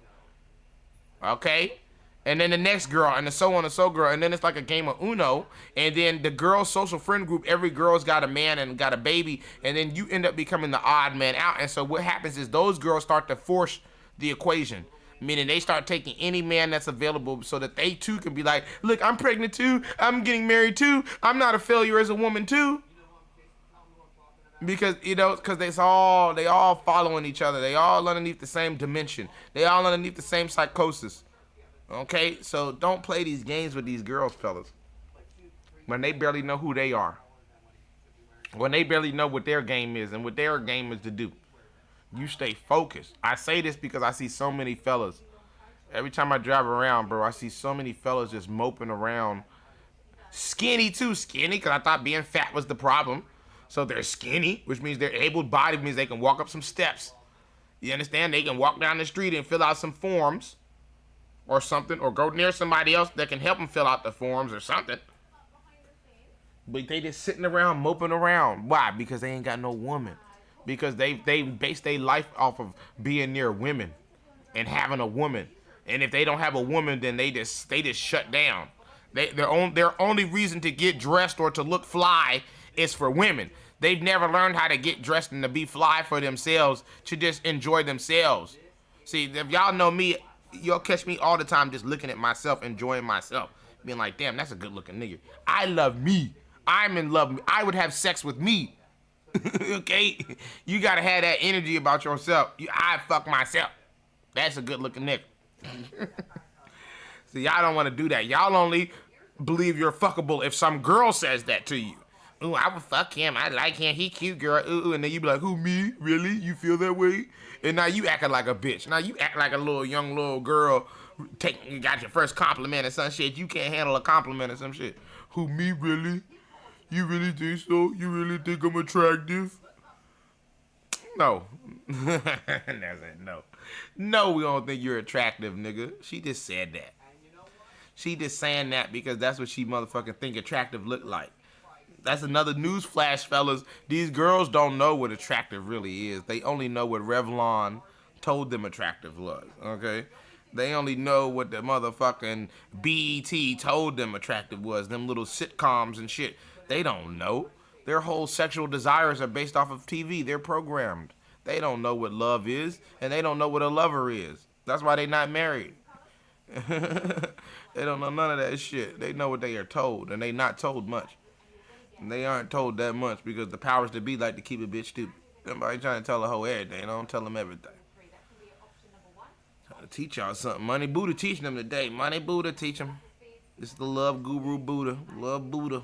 Okay? And then the next girl, and so on and so girl, and then it's like a game of Uno, and then the girl's social friend group, every girl's got a man and got a baby, and then you end up becoming the odd man out, and so what happens is those girls start to force the equation, meaning they start taking any man that's available so that they too can be like, look, I'm pregnant too, I'm getting married too, I'm not a failure as a woman too. Because, because they all following each other, they all underneath the same dimension, they all underneath the same psychosis. Okay, so don't play these games with these girls, fellas. When they barely know who they are. When they barely know what their game is and what their game is to do. You stay focused. I say this because I see so many fellas. Every time I drive around, bro, I see so many fellas just moping around. Skinny too, skinny, because I thought being fat was the problem. So they're skinny, which means they're able-bodied, means they can walk up some steps. You understand? They can walk down the street and fill out some forms. Or something, or go near somebody else that can help them fill out the forms or something. But they just sitting around, moping around. Why? Because they ain't got no woman. Because they base their life off of being near women and having a woman. And if they don't have a woman, then they just shut down. Their only reason to get dressed or to look fly is for women. They've never learned how to get dressed and to be fly for themselves, to just enjoy themselves. See, if y'all know me, you'll catch me all the time just looking at myself, enjoying myself, being like, damn, that's a good looking nigga. I love me. I'm in love. I would have sex with me. Okay? You gotta have that energy about yourself. I fuck myself. That's a good looking nigga. So y'all don't want to do that. Y'all only believe you're fuckable if some girl says that to you. Ooh, I would fuck him. I like him. He cute, girl. Ooh, and then you be like, who, me? Really? You feel that way? And now you acting like a bitch. Now you act like a young little girl. You got your first compliment or some shit. You can't handle a compliment or some shit. Who, me? Really? You really think so? You really think I'm attractive? No. No. No, we don't think you're attractive, nigga. She just said that. She just saying that because that's what she motherfucking think attractive look like. That's another news flash, fellas. These girls don't know what attractive really is. They only know what Revlon told them attractive was, okay? They only know what the motherfucking BET told them attractive was, them little sitcoms and shit. They don't know. Their whole sexual desires are based off of TV. They're programmed. They don't know what love is, and they don't know what a lover is. That's why they not married. They don't know none of that shit. They know what they are told, and they not told much. And they aren't told that much because the powers that be like to keep a bitch stupid. Somebody trying to tell a hoe everything. They don't tell them everything. Trying to teach y'all something. Money Buddha teaching them today. Money Buddha teach them. This is the love guru Buddha. Love Buddha.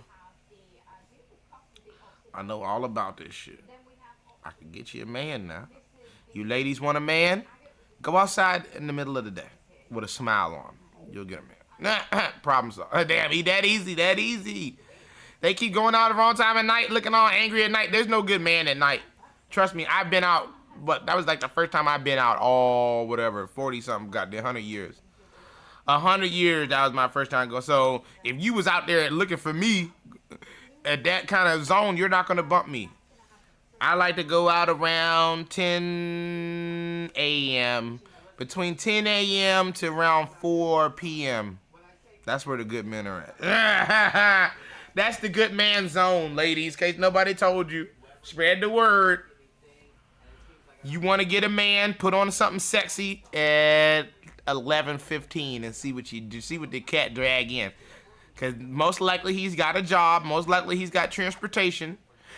I know all about this shit. I can get you a man now. You ladies want a man? Go outside in the middle of the day with a smile on. You'll get a man. Problem solved. Damn, he that easy, that easy. They keep going out at the wrong time at night, looking all angry at night. There's no good man at night. Trust me, I've been out, but that was like the first time I've been out all, whatever, 40-something, goddamn, 100 years. 100 years, that was my first time go. So if you was out there looking for me at that kind of zone, you're not going to bump me. I like to go out around 10 a.m., between 10 a.m. to around 4 p.m. That's where the good men are at. That's the good man zone, ladies, in case nobody told you. Spread the word. You want to get a man, put on something sexy at 11:15 and see what you do. See what the cat drag in. Because most likely he's got a job. Most likely he's got transportation.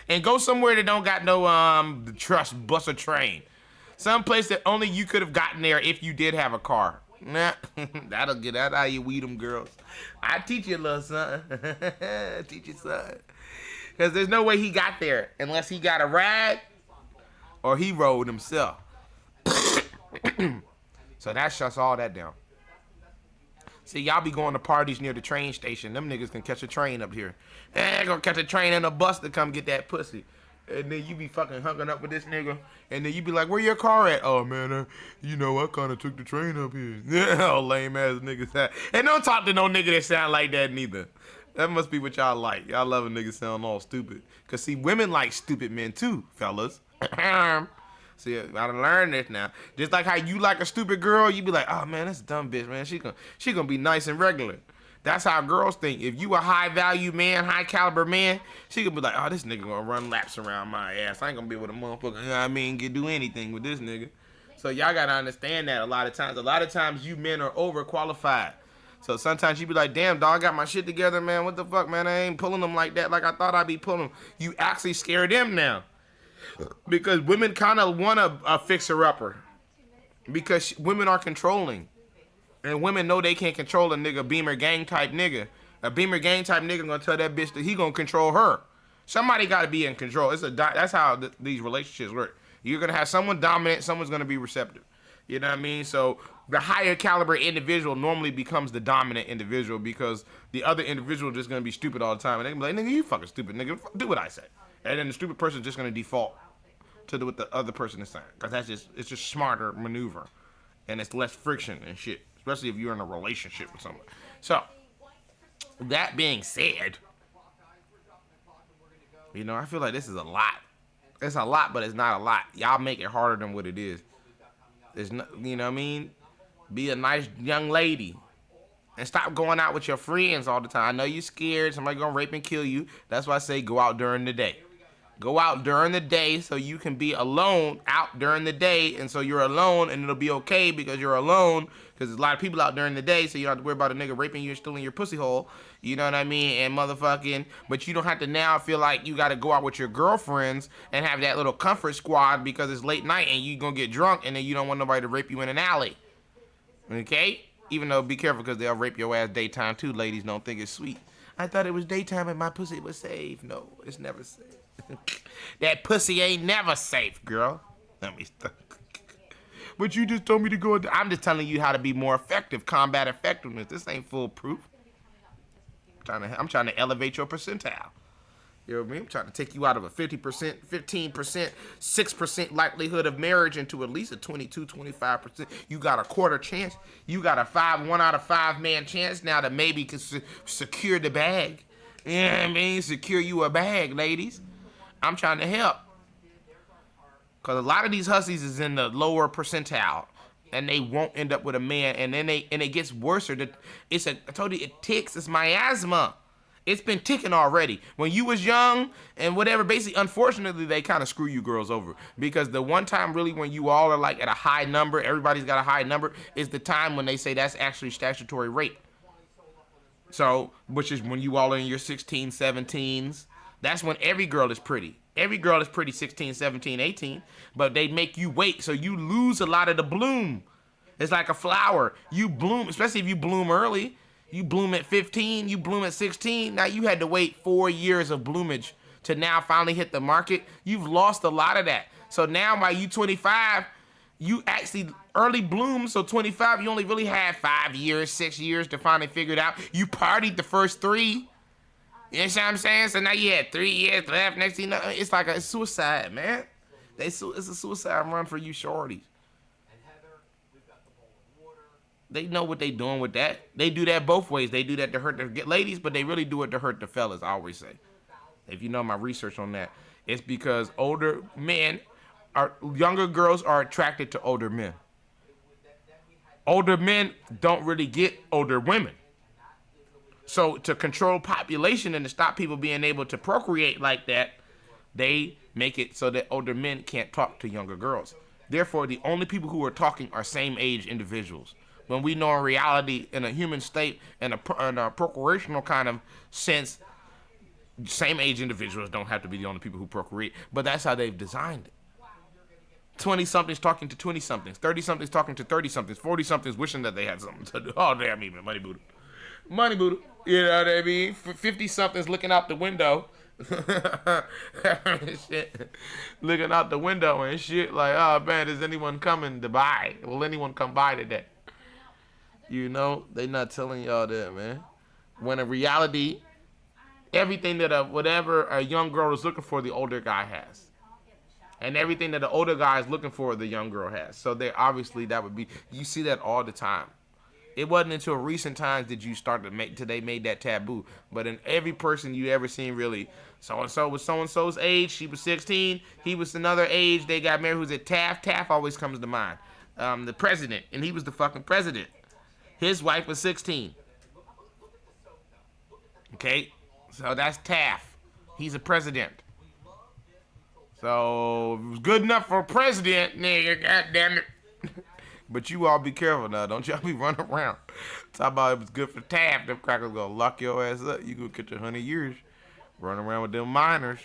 And go somewhere that don't got no trust bus or train. Some place that only you could have gotten there if you did have a car. Nah, that'll get out how you weed them girls. I teach you a little something. Teach you something. Because there's no way he got there unless he got a ride or he rode himself. So that shuts all that down. See, y'all be going to parties near the train station. Them niggas can catch a train up here. They're gonna catch a train and a bus to come get that pussy. And then you be fucking hooking up with this nigga. And then you be like, where your car at? Oh, man, I kind of took the train up here. Oh, lame-ass niggas. And don't talk to no nigga that sound like that neither. That must be what y'all like. Y'all love a nigga sound all stupid. Because, see, women like stupid men, too, fellas. See, I done learned this now. Just like how you like a stupid girl, you be like, oh, man, that's a dumb bitch, man. She gonna be nice and regular. That's how girls think. If you a high-value man, high-caliber man, she gonna be like, oh, this nigga gonna run laps around my ass. I ain't gonna be able to motherfucker, you know what I mean, do anything with this nigga. So y'all gotta understand that a lot of times. A lot of times you men are overqualified. So sometimes you be like, damn, dog, I got my shit together, man. What the fuck, man? I ain't pulling them like that like I thought I'd be pulling them. You actually scare them now. Because women kind of want a fixer-upper. Because women are controlling. And women know they can't control a nigga, Beamer gang type nigga. A Beamer gang type nigga gonna tell that bitch that he gonna control her. Somebody gotta be in control. That's how these relationships work. You're gonna have someone dominant, someone's gonna be receptive. You know what I mean? So the higher caliber individual normally becomes the dominant individual because the other individual just gonna be stupid all the time. And they gonna be like, nigga, you fucking stupid, nigga. Do what I say. And then the stupid person's just gonna default to do what the other person is saying. Because it's just smarter maneuver. And it's less friction and shit. Especially if you're in a relationship with someone. So, that being said, I feel like this is a lot. It's a lot, but it's not a lot. Y'all make it harder than what it is. There's no, you know what I mean? Be a nice young lady. And stop going out with your friends all the time. I know you're scared. Somebody gonna rape and kill you. That's why I say go out during the day. Go out during the day so you can be alone out during the day. And so you're alone and it'll be okay because you're alone. Because there's a lot of people out during the day. So you don't have to worry about a nigga raping you and stealing your pussy hole. You know what I mean? And motherfucking. But you don't have to now feel like you got to go out with your girlfriends and have that little comfort squad because it's late night and you gonna get drunk and then you don't want nobody to rape you in an alley. Okay? Even though, be careful because they'll rape your ass daytime too. Ladies don't think it's sweet. I thought it was daytime and my pussy was safe. No, it's never safe. That pussy ain't never safe, girl. Let me stop. But you just told me to go. I'm just telling you how to be more effective. Combat effectiveness. This ain't foolproof. I'm trying to elevate your percentile. You know what I mean? I'm trying to take you out of a 50%, 15%, 6% likelihood of marriage into at least a 22, 25%. You got a quarter chance. You got a 1 out of 5 man chance now to maybe secure the bag. You know what I mean? Secure you a bag, ladies. I'm trying to help. Because a lot of these hussies is in the lower percentile. And they won't end up with a man. And then it gets worse. I told you, it ticks. It's miasma. It's been ticking already. When you was young and whatever, basically, unfortunately, they kind of screw you girls over. Because the one time really when you all are like at a high number, everybody's got a high number, is the time when they say that's actually statutory rape. So, which is when you all are in your 16, 17s. That's when every girl is pretty. Every girl is pretty 16, 17, 18. But they make you wait, so you lose a lot of the bloom. It's like a flower. You bloom, especially if you bloom early. You bloom at 15, you bloom at 16. Now you had to wait 4 years of bloomage to now finally hit the market. You've lost a lot of that. So now by you 25, you actually early bloom. So 25, you only really had 5 years, 6 years to finally figure it out. You partied the first 3. You know what I'm saying? So now you had 3 years left. Next thing you know, it's like a suicide, man. It's a suicide run for you shorties. They know what they doing with that. They do that both ways. They do that to hurt the ladies, but they really do it to hurt the fellas, I always say. If you know my research on that, it's because younger girls are attracted to older men. Older men don't really get older women. So to control population and to stop people being able to procreate like that, they make it so that older men can't talk to younger girls. Therefore, the only people who are talking are same age individuals. When we know in reality, in a human state, in a procreational kind of sense, same age individuals don't have to be the only people who procreate. But that's how they've designed it. 20-somethings talking to 20-somethings. 30-somethings talking to 30-somethings. 40-somethings wishing that they had something to do. Oh, damn, even money Buddha. Money Buddha. You know what I mean? 50-somethings looking out the window. Shit. Looking out the window and shit like, oh, man, is anyone coming to buy? Will anyone come by today? You know, they not telling y'all that, man. When in reality, everything that whatever a young girl is looking for, the older guy has. And everything that the older guy is looking for, the young girl has. So they obviously that would be, you see that all the time. It wasn't until recent times that you start to make, today made that taboo. But in every person you ever seen really, so-and-so was so-and-so's age, she was 16, he was another age, they got married, who's at Taft? Taft always comes to mind. The president, and he was the fucking president. His wife was 16. Okay? So that's Taft. He's a president. So it was good enough for a president, nigga, goddammit. But you all be careful now. Don't y'all be running around. Talk about it was good for Taft. Them crackers gonna lock your ass up. You gonna get your 100 years. Running around with them minors.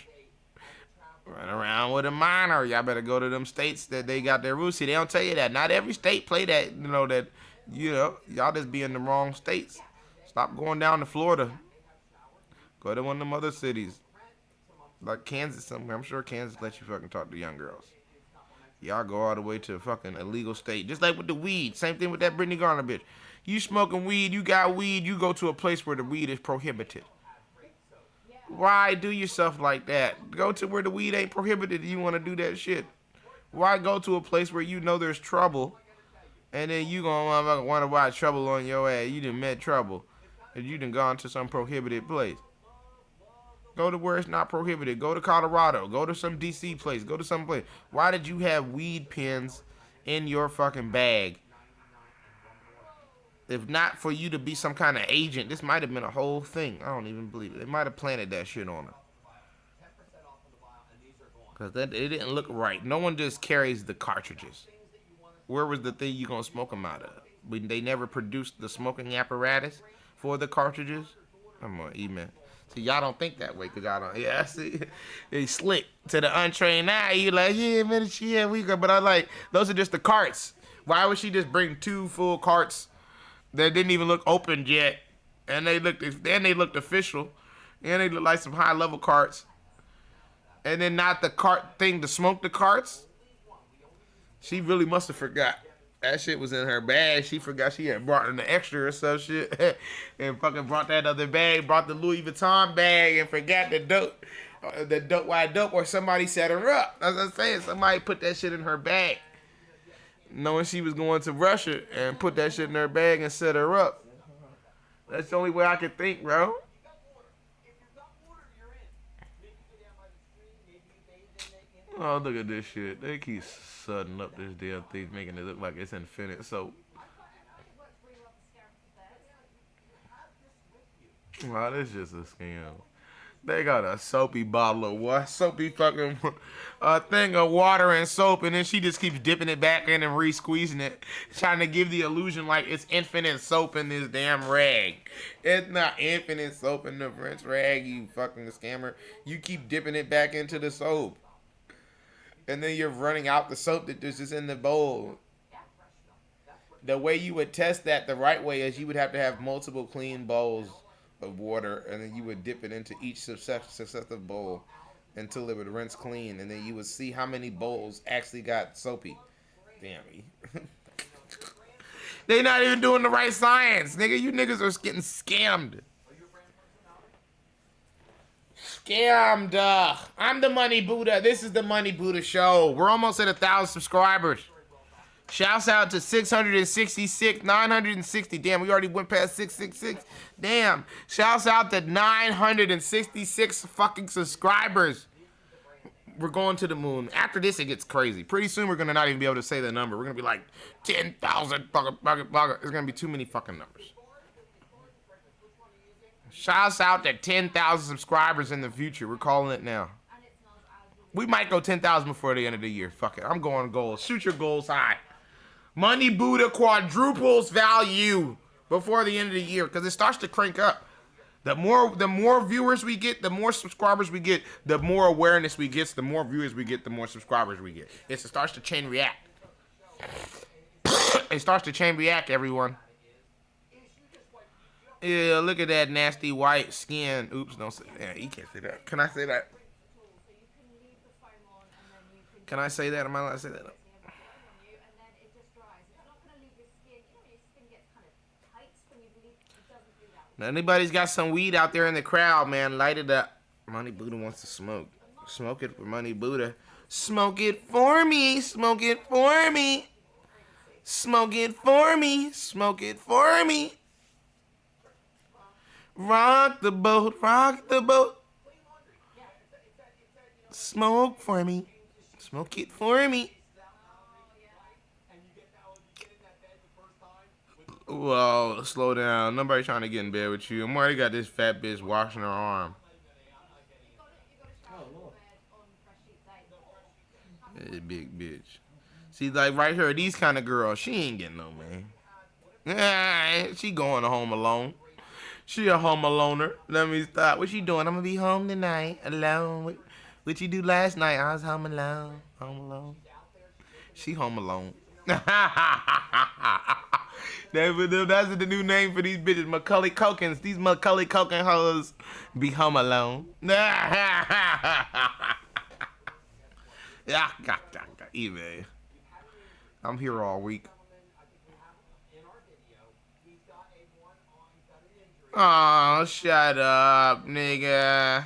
Run around with a minor. Y'all better go to them states that they got their roots. See, they don't tell you that. Not every state play that, y'all just be in the wrong states. Stop going down to Florida. Go to one of them other cities. Like Kansas somewhere. I'm sure Kansas lets you fucking talk to young girls. Y'all go all the way to a fucking illegal state. Just like with the weed. Same thing with that Brittany Garner bitch. You smoking weed, you got weed, you go to a place where the weed is prohibited. Why do yourself like that? Go to where the weed ain't prohibited and you want to do that shit. Why go to a place where you know there's trouble and then you gonna wonder why trouble on your ass? You done met trouble and you done gone to some prohibited place. Go to where it's not prohibited. Go to Colorado. Go to some DC place. Go to some place. Why did you have weed pens in your fucking bag? If not for you to be some kind of agent, this might have been a whole thing. I don't even believe it. They might have planted that shit on her. Because it didn't look right. No one just carries the cartridges. Where was the thing you gonna smoke them out of? They never produced the smoking apparatus for the cartridges. Come on, E-man. See, y'all don't think that way, because y'all don't. Yeah, see, they slick to the untrained eye. You like, yeah, man, yeah, we go. But I like, those are just the carts. Why would she just bring 2 full carts that didn't even look opened yet? And they looked official. And they looked like some high-level carts. And then not the cart thing to smoke the carts. She really must have forgot. That shit was in her bag. She forgot she had brought in the extra or some shit. And fucking brought that other bag. Brought the Louis Vuitton bag and forgot the dope. The dope wide dope, or somebody set her up. As I'm saying, somebody put that shit in her bag. Knowing she was going to Russia and put that shit in her bag and set her up. That's the only way I could think, bro. Oh, look at this shit. They keep sudding up this damn thing, making it look like it's infinite soap. Oh, this is just a scam. They got a soapy bottle of what? Soapy fucking thing of water and soap, and then she just keeps dipping it back in and re-squeezing it, trying to give the illusion like it's infinite soap in this damn rag. It's not infinite soap in the French rag, you fucking scammer. You keep dipping it back into the soap. And then you're running out the soap that is just in the bowl. The way you would test that the right way is you would have to have multiple clean bowls of water, and then you would dip it into each successive bowl until it would rinse clean, and then you would see how many bowls actually got soapy. Damn me. They not even doing the right science, nigga. You niggas are getting scammed. Scammed. I'm the Money Buddha. This is the Money Buddha Show. We're almost at 1,000 subscribers. Shouts out to 666, 960. Damn, we already went past 666. Damn. Shouts out to 966 fucking subscribers. We're going to the moon. After this, it gets crazy. Pretty soon, we're going to not even be able to say the number. We're going to be like 10,000 fucking. It's going to be too many fucking numbers. Shouts out to 10,000 subscribers in the future. We're calling it now. We might go 10,000 before the end of the year. Fuck it. I'm going goals. Shoot your goals high. Money Buddha quadruples value before the end of the year, because it starts to crank up. The more viewers we get, the more subscribers we get, the more awareness we get, the more viewers we get, the more subscribers we get. It starts to chain react. It starts to chain react, everyone. Yeah, look at that nasty white skin. Oops, don't say that. You can't say that. Can I say that? Can I say that? Am I allowed to say that? Now, anybody's got some weed out there in the crowd, man, light it up. Money Buddha wants to smoke. Smoke it for Money Buddha. Smoke it for me. Smoke it for me. Smoke it for me. Smoke it for me. Rock the boat. Rock the boat. Smoke for me. Smoke it for me. Whoa, slow down. Nobody trying to get in bed with you. I'm already got this fat bitch washing her arm. Hey, big bitch. See, like right here, these kind of girls, she ain't getting no man. She going to Home Alone. She a Home Aloner. Let me stop. What she doing? I'm gonna be home tonight, alone. What you do last night? I was home alone. Home alone. She Home Alone. That's the new name for these bitches, Macaulay Culkins. These Macaulay Culkin hoes be Home Alone. eBay. I'm here all week. Oh, shut up, nigga.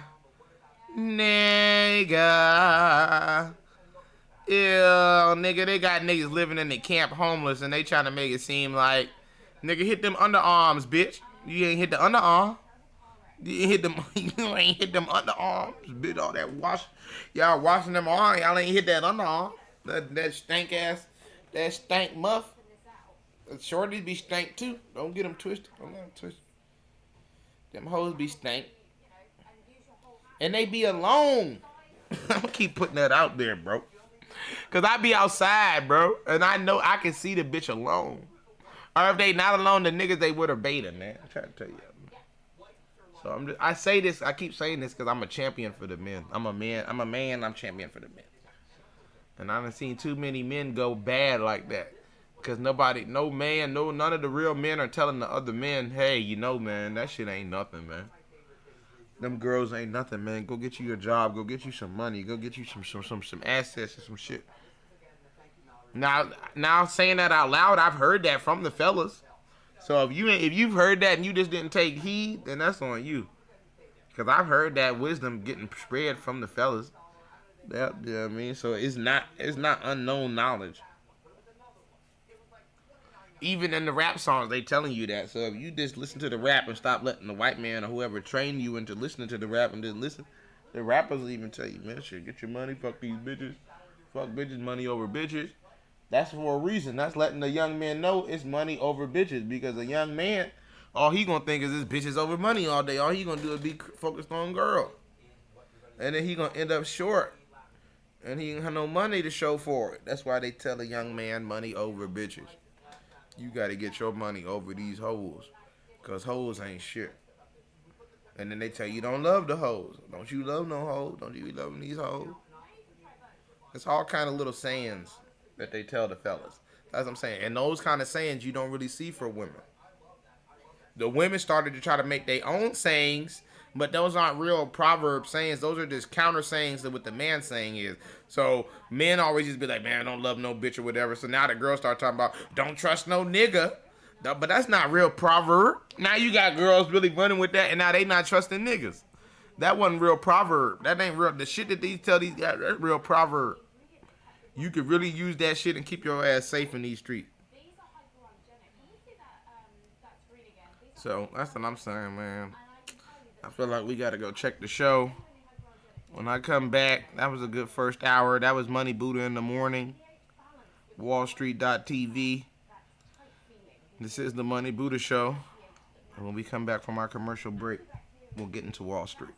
Nigga. Ew, nigga, they got niggas living in the camp homeless and they trying to make it seem like, nigga, hit them underarms, bitch. You ain't hit the underarm. You ain't hit them, you ain't hit them underarms, bitch. All that wash, y'all washing them arms, y'all ain't hit that underarm. That stank ass, that stank muff. Shorties be stank too. Don't get them twisted. Don't get them twisted. Them hoes be stank. And they be alone. I'm gonna keep putting that out there, bro. Cause I be outside, bro, and I know I can see the bitch alone. Or if they not alone, the niggas they with are beta, man. I'm trying to tell you. So I say this, I keep saying this because I'm a champion for the men. I'm a man, I'm champion for the men. And I done seen too many men go bad like that. Cause none of the real men are telling the other men, hey, you know, man, that shit ain't nothing, man. Them girls ain't nothing, man. Go get you a job, go get you some money, go get you some assets and some shit. Now saying that out loud, I've heard that from the fellas. So if you've heard that and you just didn't take heed, then that's on you. Cause I've heard that wisdom getting spread from the fellas. Yeah, you know what I mean? So it's not unknown knowledge. Even in the rap songs, they telling you that. So if you just listen to the rap and stop letting the white man or whoever train you into listening to the rap and just listen, the rappers will even tell you, man, shit, get your money, fuck these bitches, fuck bitches, money over bitches. That's for a reason. That's letting the young man know it's money over bitches. Because a young man, all he gonna think is this bitches over money all day. All he gonna do is be focused on girl. And then he gonna end up short. And he ain't have no money to show for it. That's why they tell a young man money over bitches. You gotta get your money over these hoes. Cause hoes ain't shit. And then they tell you don't love the hoes. Don't you love no hoes? Don't you be loving these hoes? It's all kind of little sayings that they tell the fellas. That's what I'm saying. And those kind of sayings you don't really see for women. The women started to try to make their own sayings, but those aren't real proverb sayings. Those are just counter sayings to what the man saying is. So men always just be like, man, I don't love no bitch or whatever. So now the girls start talking about, don't trust no nigga. But that's not real proverb. Now you got girls really running with that, and now they not trusting niggas. That wasn't real proverb. That ain't real. The shit that these tell these guys, that's real proverb. You could really use that shit and keep your ass safe in these streets. So that's what I'm saying, man. I feel like we gotta go check the show. When I come back, that was a good first hour. That was Money Buddha in the morning. WallStreet.tv. This is the Money Buddha show. And when we come back from our commercial break, we'll get into Wall Street.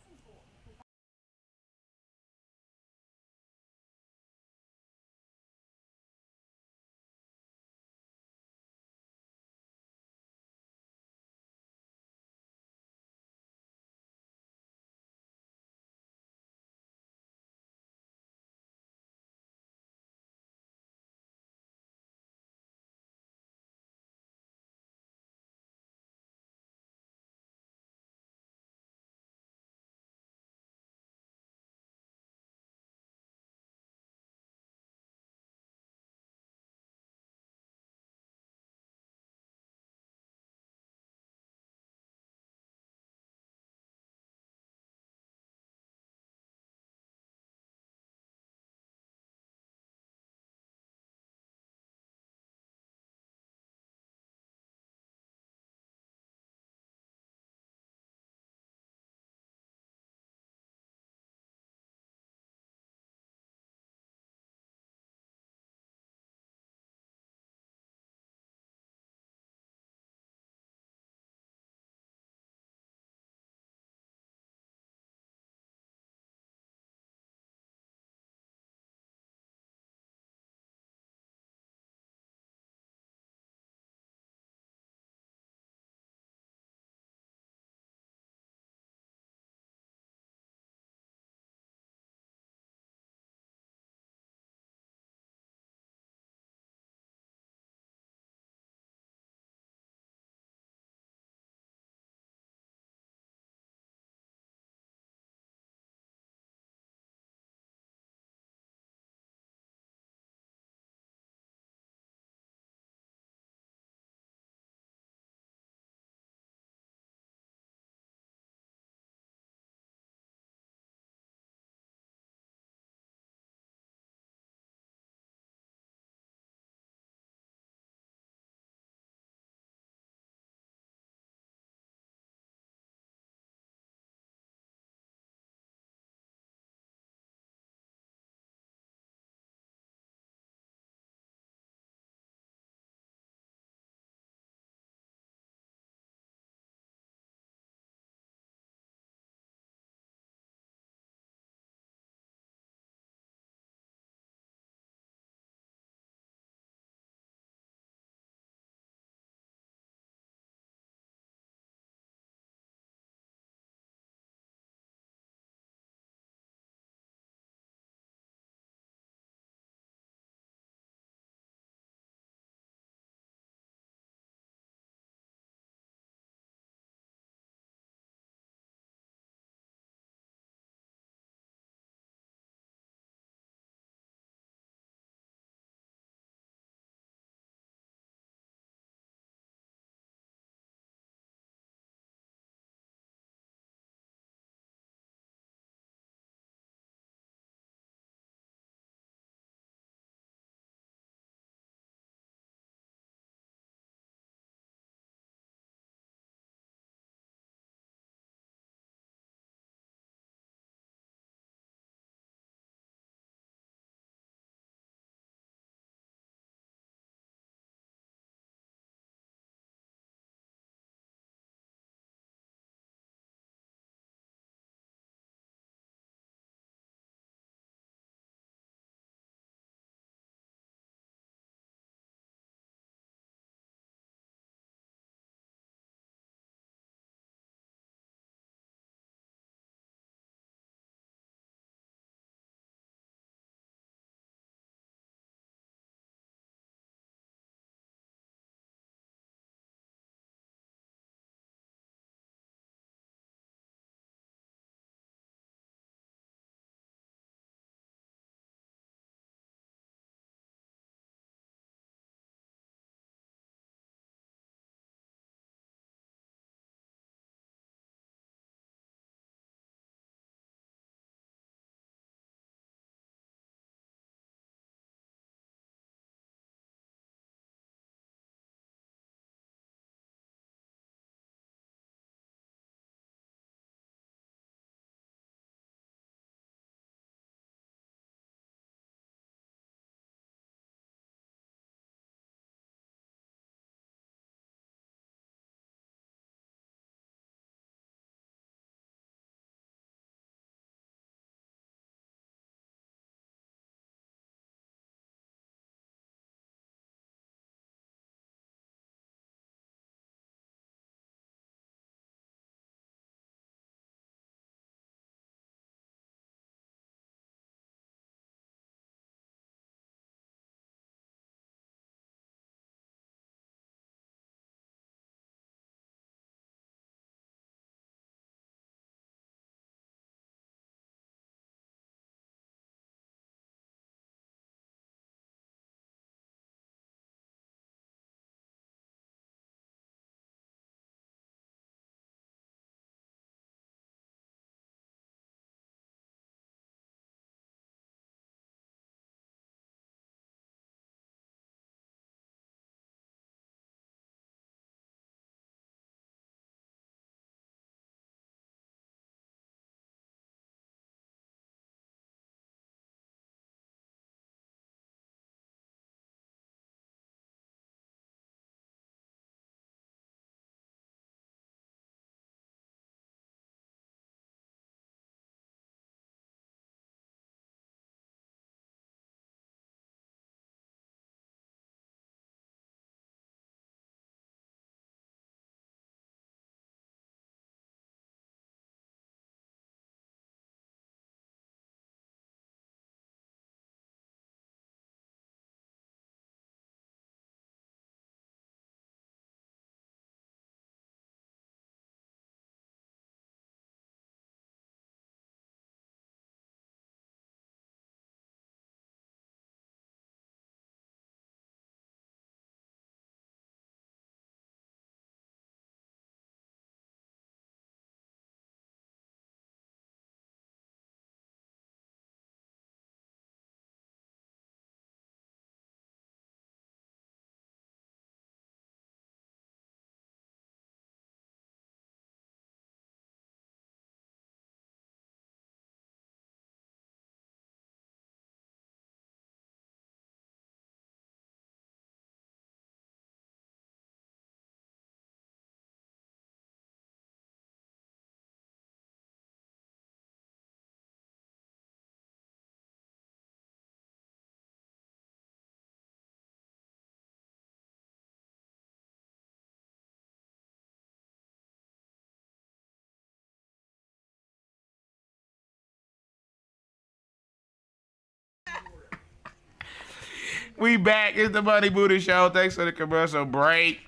We back. It's the Money Booty Show. Thanks for the commercial break.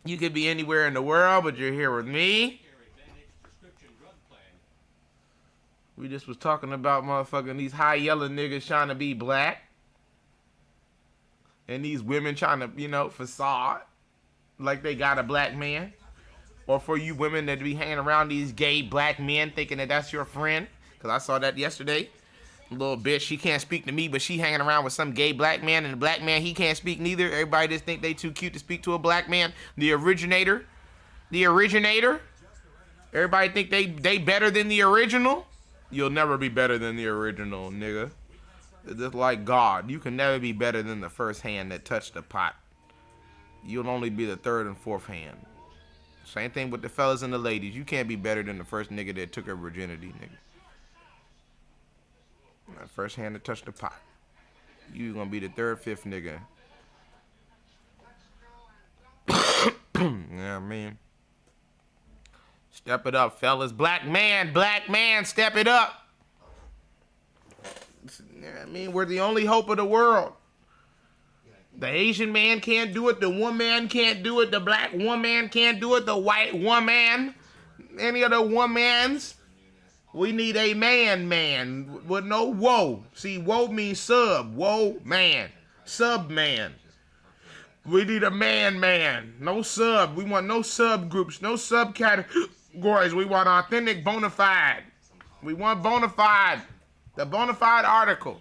You could be anywhere in the world, but you're here with me. We just was talking about motherfucking these high yellow niggas trying to be black. And these women trying to, you know, facade like they got a black man. Or for you women that be hanging around these gay black men thinking that that's your friend. Because I saw that yesterday. Little bitch, she can't speak to me, but she hanging around with some gay black man, and the black man, he can't speak neither. Everybody just think they too cute to speak to a black man. The originator. Everybody think they better than the original. You'll never be better than the original, nigga. It's just like God. You can never be better than the first hand that touched the pot. You'll only be the third and fourth hand. Same thing with the fellas and the ladies. You can't be better than the first nigga that took her virginity, nigga. That first hand to touch the pot. You gonna be the third, fifth nigga. Yeah, I mean. Step it up, fellas. Black man, step it up. I mean, we're the only hope of the world. The Asian man can't do it. The woman can't do it. The black woman can't do it. The white woman. Any of the womans. We need a man with no woe. See, woe means sub. Woe, man. Sub man. We need a man. No sub. We want no subgroups, no subcategories. We want authentic bona fide. We want bona fide. The bona fide article.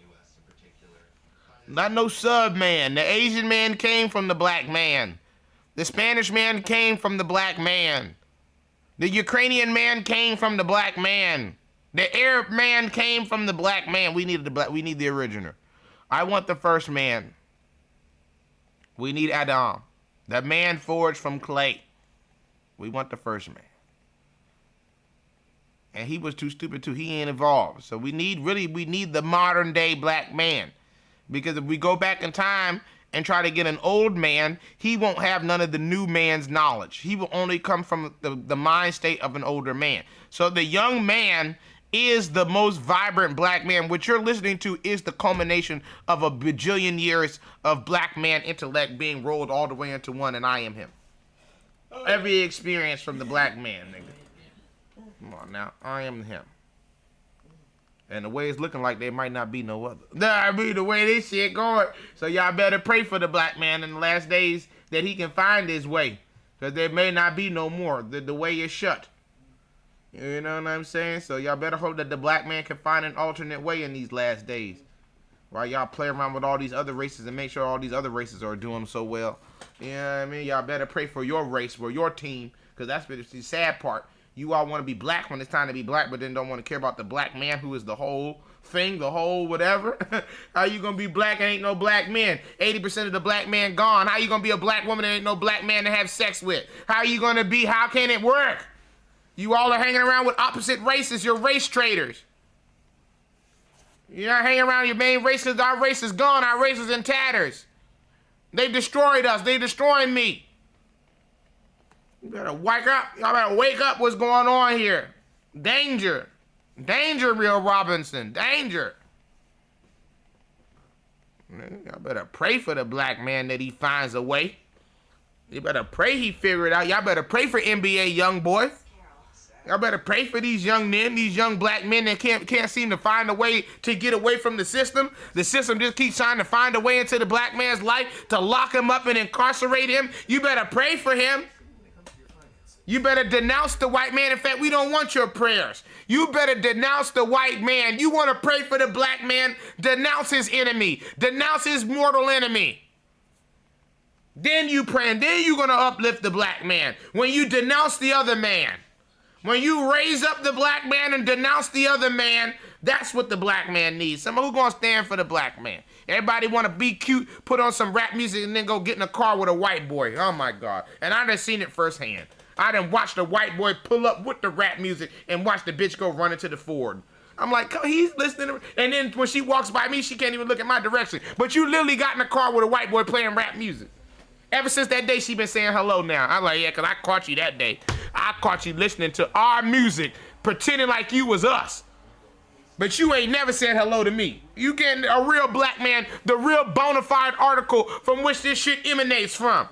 Not no sub man. The Asian man came from the black man. The Spanish man came from the black man. The Ukrainian man came from the black man. The Arab man came from the black man. We need the original. I want the first man. We need Adam. That man forged from clay. We want the first man. And he was too stupid too. He ain't evolved. So we need the modern day black man. Because if we go back in time and try to get an old man, he won't have none of the new man's knowledge. He will only come from the mind state of an older man. So the young man is the most vibrant black man. What you're listening to is the culmination of a bajillion years of black man intellect being rolled all the way into one, and I am him. Every experience from the black man, nigga. Come on now, I am him. And the way it's looking like there might not be no other. I mean, the way this shit going. So y'all better pray for the black man in the last days that he can find his way. Because there may not be no more. The way is shut. You know what I'm saying? So y'all better hope that the black man can find an alternate way in these last days. While y'all play around with all these other races and make sure all these other races are doing so well. You know what I mean? Y'all better pray for your race, for your team. Because that's the sad part. You all want to be black when it's time to be black, but then don't want to care about the black man who is the whole thing, the whole whatever. How you going to be black and ain't no black men? 80% of the black man gone. How you going to be a black woman and ain't no black man to have sex with? How you going to be? How can it work? You all are hanging around with opposite races. You're race traders. You're not hanging around your main races. Our race is gone. Our race is in tatters. They've destroyed us. They're destroying me. You better wake up. Y'all better wake up what's going on here. Danger. Danger, Real Robinson. Danger. Y'all better pray for the black man that he finds a way. You better pray he figure it out. Y'all better pray for NBA young boy. Y'all better pray for these young men, these young black men that can't seem to find a way to get away from the system. The system just keeps trying to find a way into the black man's life to lock him up and incarcerate him. You better pray for him. You better denounce the white man. In fact, we don't want your prayers. You better denounce the white man. You want to pray for the black man? Denounce his enemy. Denounce his mortal enemy. Then you pray, and then you're going to uplift the black man. When you denounce the other man. When you raise up the black man and denounce the other man, that's what the black man needs. Somebody who's going to stand for the black man. Everybody want to be cute, put on some rap music, and then go get in a car with a white boy. Oh, my God. And I done seen it firsthand. I done watched the white boy pull up with the rap music and watch the bitch go run into the Ford. I'm like, he's listening to, and then when she walks by me, she can't even look at my direction. But you literally got in a car with a white boy playing rap music. Ever since that day, she been saying hello now. I'm like, yeah, because I caught you that day. I caught you listening to our music, pretending like you was us. But you ain't never said hello to me. You getting a real black man, the real bona fide article from which this shit emanates from.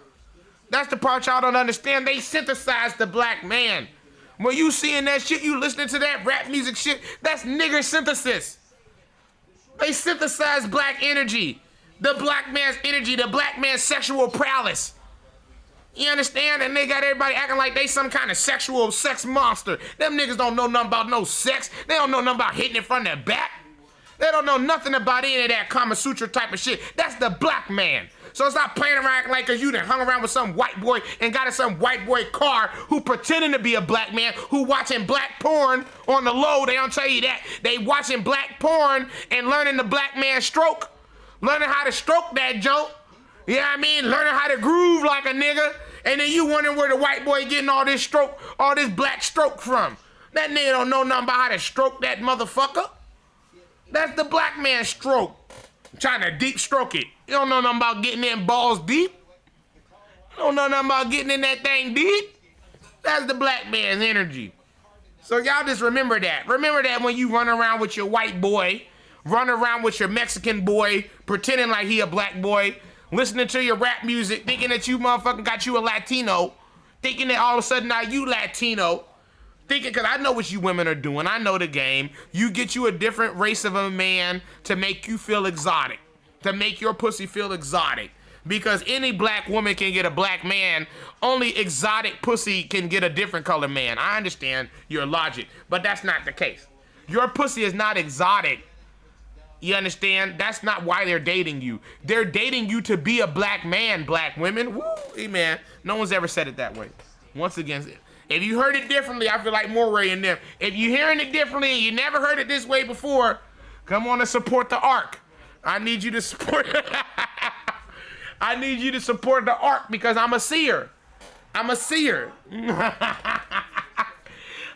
That's the part y'all don't understand. They synthesized the black man. When you seeing that shit, you listening to that rap music shit, that's nigger synthesis. They synthesize black energy. The black man's energy, the black man's sexual prowess. You understand? And they got everybody acting like they some kind of sexual sex monster. Them niggas don't know nothing about no sex. They don't know nothing about hitting it from the back. They don't know nothing about any of that Kama Sutra type of shit. That's the black man. So stop playing around acting like cause you done hung around with some white boy and got in some white boy car who pretending to be a black man who watching black porn on the low. They don't tell you that. They watching black porn and learning the black man stroke. Learning how to stroke that joke. You know what I mean? Learning how to groove like a nigga. And then you wondering where the white boy getting all this stroke, all this black stroke from. That nigga don't know nothing about how to stroke that motherfucker. That's the black man stroke. Trying to deep stroke it. You don't know nothing about getting in balls deep. You don't know nothing about getting in that thing deep. That's the black man's energy. So y'all just remember that. Remember that when you run around with your white boy, run around with your Mexican boy, pretending like he a black boy, listening to your rap music, thinking that you motherfucking got you a Latino, thinking that all of a sudden now you Latino, thinking, because I know what you women are doing, I know the game. You get you a different race of a man to make you feel exotic, to make your pussy feel exotic. Because any black woman can get a black man, only exotic pussy can get a different color man. I understand your logic, but that's not the case. Your pussy is not exotic. You understand? That's not why they're dating you. They're dating you to be a black man, black women. Woo, hey man, no one's ever said it that way. Once again, if you heard it differently, I feel like Moray and them. If you're hearing it differently and you never heard it this way before, come on and support the ARC. I need you to support I need you to support the ARC because I'm a seer. I'm a seer.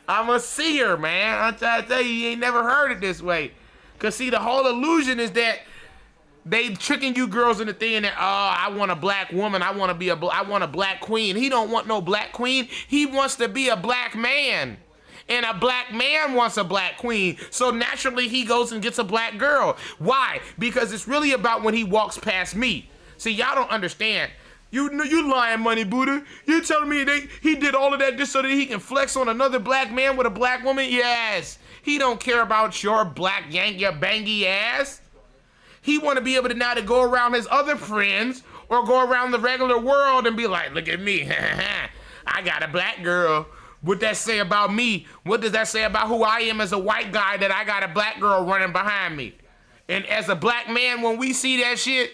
I'm a seer, man. I'm trying to tell you ain't never heard it this way. Cause see, the whole illusion is that they tricking you girls into thinking that, oh, I want a black woman, I want a black queen. He don't want no black queen. He wants to be a black man. And a black man wants a black queen. So naturally he goes and gets a black girl. Why? Because it's really about when he walks past me. See, y'all don't understand. You lying, Money Buddha. You telling me he did all of that just so that he can flex on another black man with a black woman? Yes. He don't care about your black yank, your bangy ass. He want to be able to now to go around his other friends or go around the regular world and be like, look at me. I got a black girl. What that say about me? What does that say about who I am as a white guy that I got a black girl running behind me? And as a black man, when we see that shit,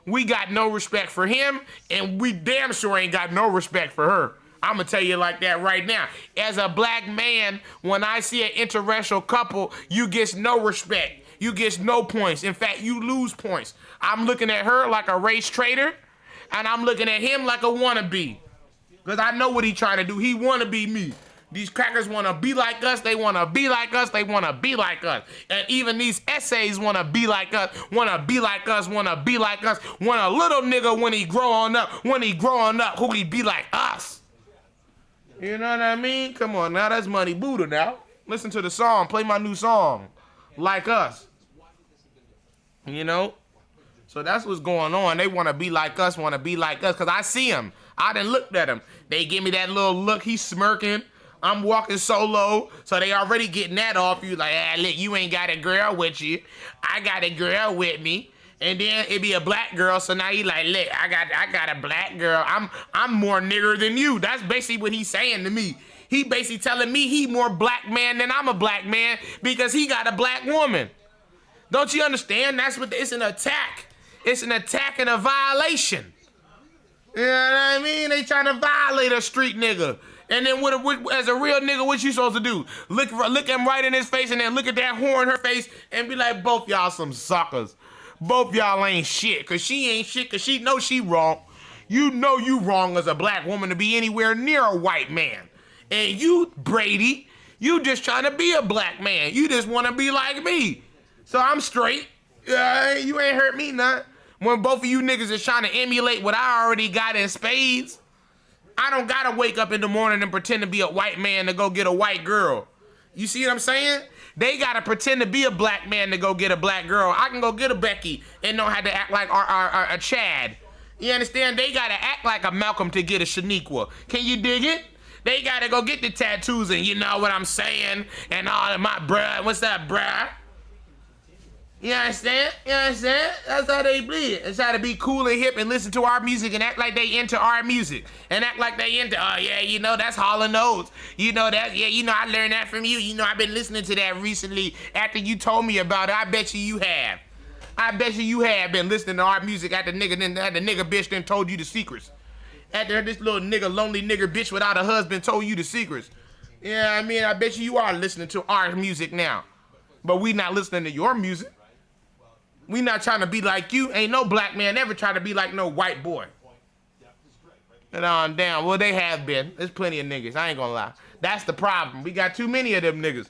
we got no respect for him and we damn sure ain't got no respect for her. I'm gonna tell you like that right now. As a black man, when I see an interracial couple, you get no respect. You get no points. In fact, you lose points. I'm looking at her like a race traitor, and I'm looking at him like a wannabe. Because I know what he trying to do. He wanna be me. These crackers wanna be like us, they wanna be like us, they wanna be like us. And even these essays wanna be like us, wanna be like us, wanna be like us. Want a little nigga when he growing up, who he be like us. You know what I mean? Come on now, that's Money Buddha now. Listen to the song, play my new song. Like us. You know? So that's what's going on. They want to be like us, because I see them. I done looked at them. They give me that little look, he's smirking. I'm walking solo, so they already getting that off you. Like, look, you ain't got a girl with you. I got a girl with me. And then it be a black girl, so now he like, look, I got a black girl. I'm more nigger than you. That's basically what he's saying to me. He basically telling me he more black man than I'm a black man because he got a black woman. Don't you understand? That's what it's an attack. It's an attack and a violation. You know what I mean? They trying to violate a street nigga. And then as a real nigga, what you supposed to do? Look him right in his face and then look at that whore in her face and be like, both y'all some suckers. Both y'all ain't shit, cause she ain't shit, cause she know she wrong. You know you wrong as a black woman to be anywhere near a white man. And you, Brady, you just trying to be a black man. You just want to be like me. So I'm straight. You ain't hurt me none. When both of you niggas is trying to emulate what I already got in spades, I don't gotta wake up in the morning and pretend to be a white man to go get a white girl. You see what I'm saying? They gotta pretend to be a black man to go get a black girl. I can go get a Becky and don't have to act like a Chad. You understand? They gotta act like a Malcolm to get a Shaniqua. Can you dig it? They gotta go get the tattoos and you know what I'm saying? And all of my bruh, what's up, bruh? You understand? You understand? That's how they bleed. It's how to be cool and hip and listen to our music and act like they into our music. And act like they into, oh yeah, you know, that's Hall & Oates. You know that? Yeah, you know, I learned that from you. You know, I've been listening to that recently after you told me about it. I bet you have. I bet you have been listening to our music after the nigga bitch then told you the secrets. After this little nigga, lonely nigga bitch without a husband told you the secrets. Yeah, I mean, I bet you are listening to our music now. But we not listening to your music. We not trying to be like you. Ain't no black man ever try to be like no white boy. And on down. Well, they have been. There's plenty of niggas. I ain't gonna lie. That's the problem. We got too many of them niggas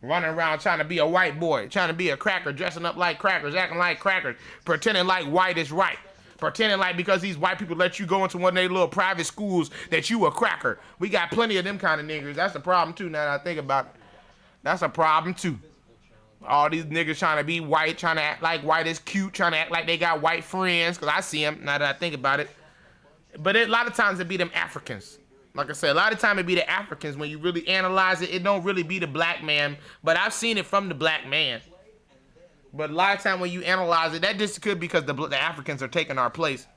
running around trying to be a white boy, trying to be a cracker, dressing up like crackers, acting like crackers, pretending like white is right. Pretending like because these white people let you go into one of their little private schools that you a cracker. We got plenty of them kind of niggas. That's a problem too now that I think about it. That's a problem too. All these niggas trying to be white, trying to act like white is cute, trying to act like they got white friends, because I see them now that I think about it. But a lot of times it be them Africans. Like I said, a lot of time it be the Africans. When you really analyze it, it don't really be the black man. But I've seen it from the black man. But a lot of time when you analyze it, that just could because the Africans are taking our place.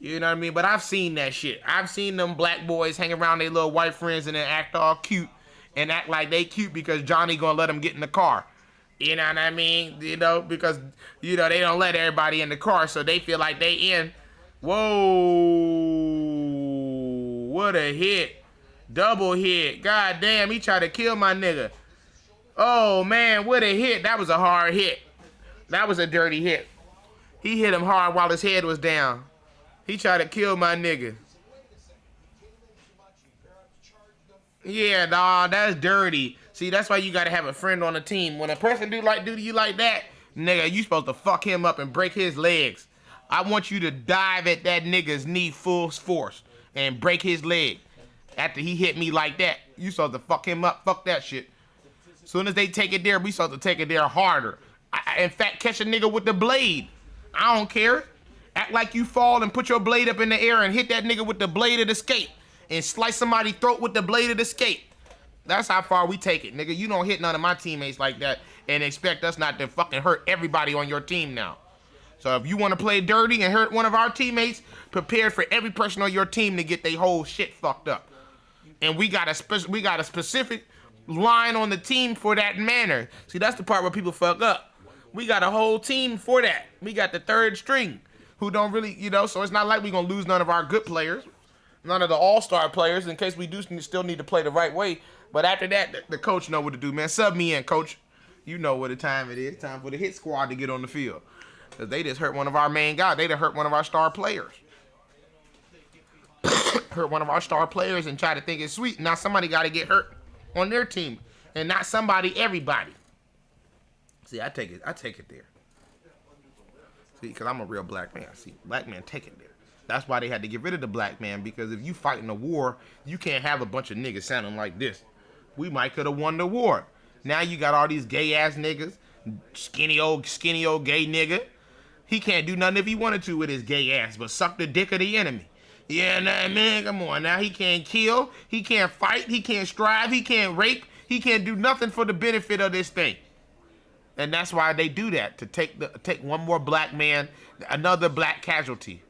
You know what I mean? But I've seen that shit. I've seen them black boys hang around their little white friends and then act all cute and act like they cute because Johnny gonna let them get in the car. You know what I mean? You know, because, you know, they don't let everybody in the car, so they feel like they in. Whoa. What a hit. Double hit. God damn, he tried to kill my nigga. Oh, man, what a hit. That was a hard hit. That was a dirty hit. He hit him hard while his head was down. He tried to kill my nigga. Yeah, dawg, that's dirty. See, that's why you gotta have a friend on the team. When a person do to you like that, nigga, you supposed to fuck him up and break his legs. I want you to dive at that nigga's knee full force and break his leg. After he hit me like that, you supposed to fuck him up. Fuck that shit. Soon as they take it there, we supposed to take it there harder. In fact, catch a nigga with the blade. I don't care. Act like you fall and put your blade up in the air and hit that nigga with the blade of the skate and slice somebody's throat with the blade of the skate. That's how far we take it, nigga. You don't hit none of my teammates like that and expect us not to fucking hurt everybody on your team now. So if you want to play dirty and hurt one of our teammates, prepare for every person on your team to get their whole shit fucked up. And we got a specific line on the team for that manner. See, that's the part where people fuck up. We got a whole team for that. We got the third string who don't really, you know, so it's not like we're going to lose none of our good players, none of the all-star players, in case we do still need to play the right way. But after that, the coach know what to do, man. Sub me in, coach. You know what the time it is. Time for the hit squad to get on the field. Because they just hurt one of our main guys. They done hurt one of our star players. Hurt one of our star players and try to think it's sweet. Now somebody got to get hurt on their team. And not somebody, everybody. See, I take it there. See, because I'm a real black man. See, black men take it there. That's why they had to get rid of the black man. Because if you fighting a war, you can't have a bunch of niggas sounding like this. We might could have won the war. Now you got all these gay ass niggas, skinny old gay nigga. He can't do nothing if he wanted to with his gay ass, but suck the dick of the enemy. Yeah, nah, man, come on. Now he can't kill, he can't fight, he can't strive, he can't rape, he can't do nothing for the benefit of this thing. And that's why they do that, to take one more black man, another black casualty.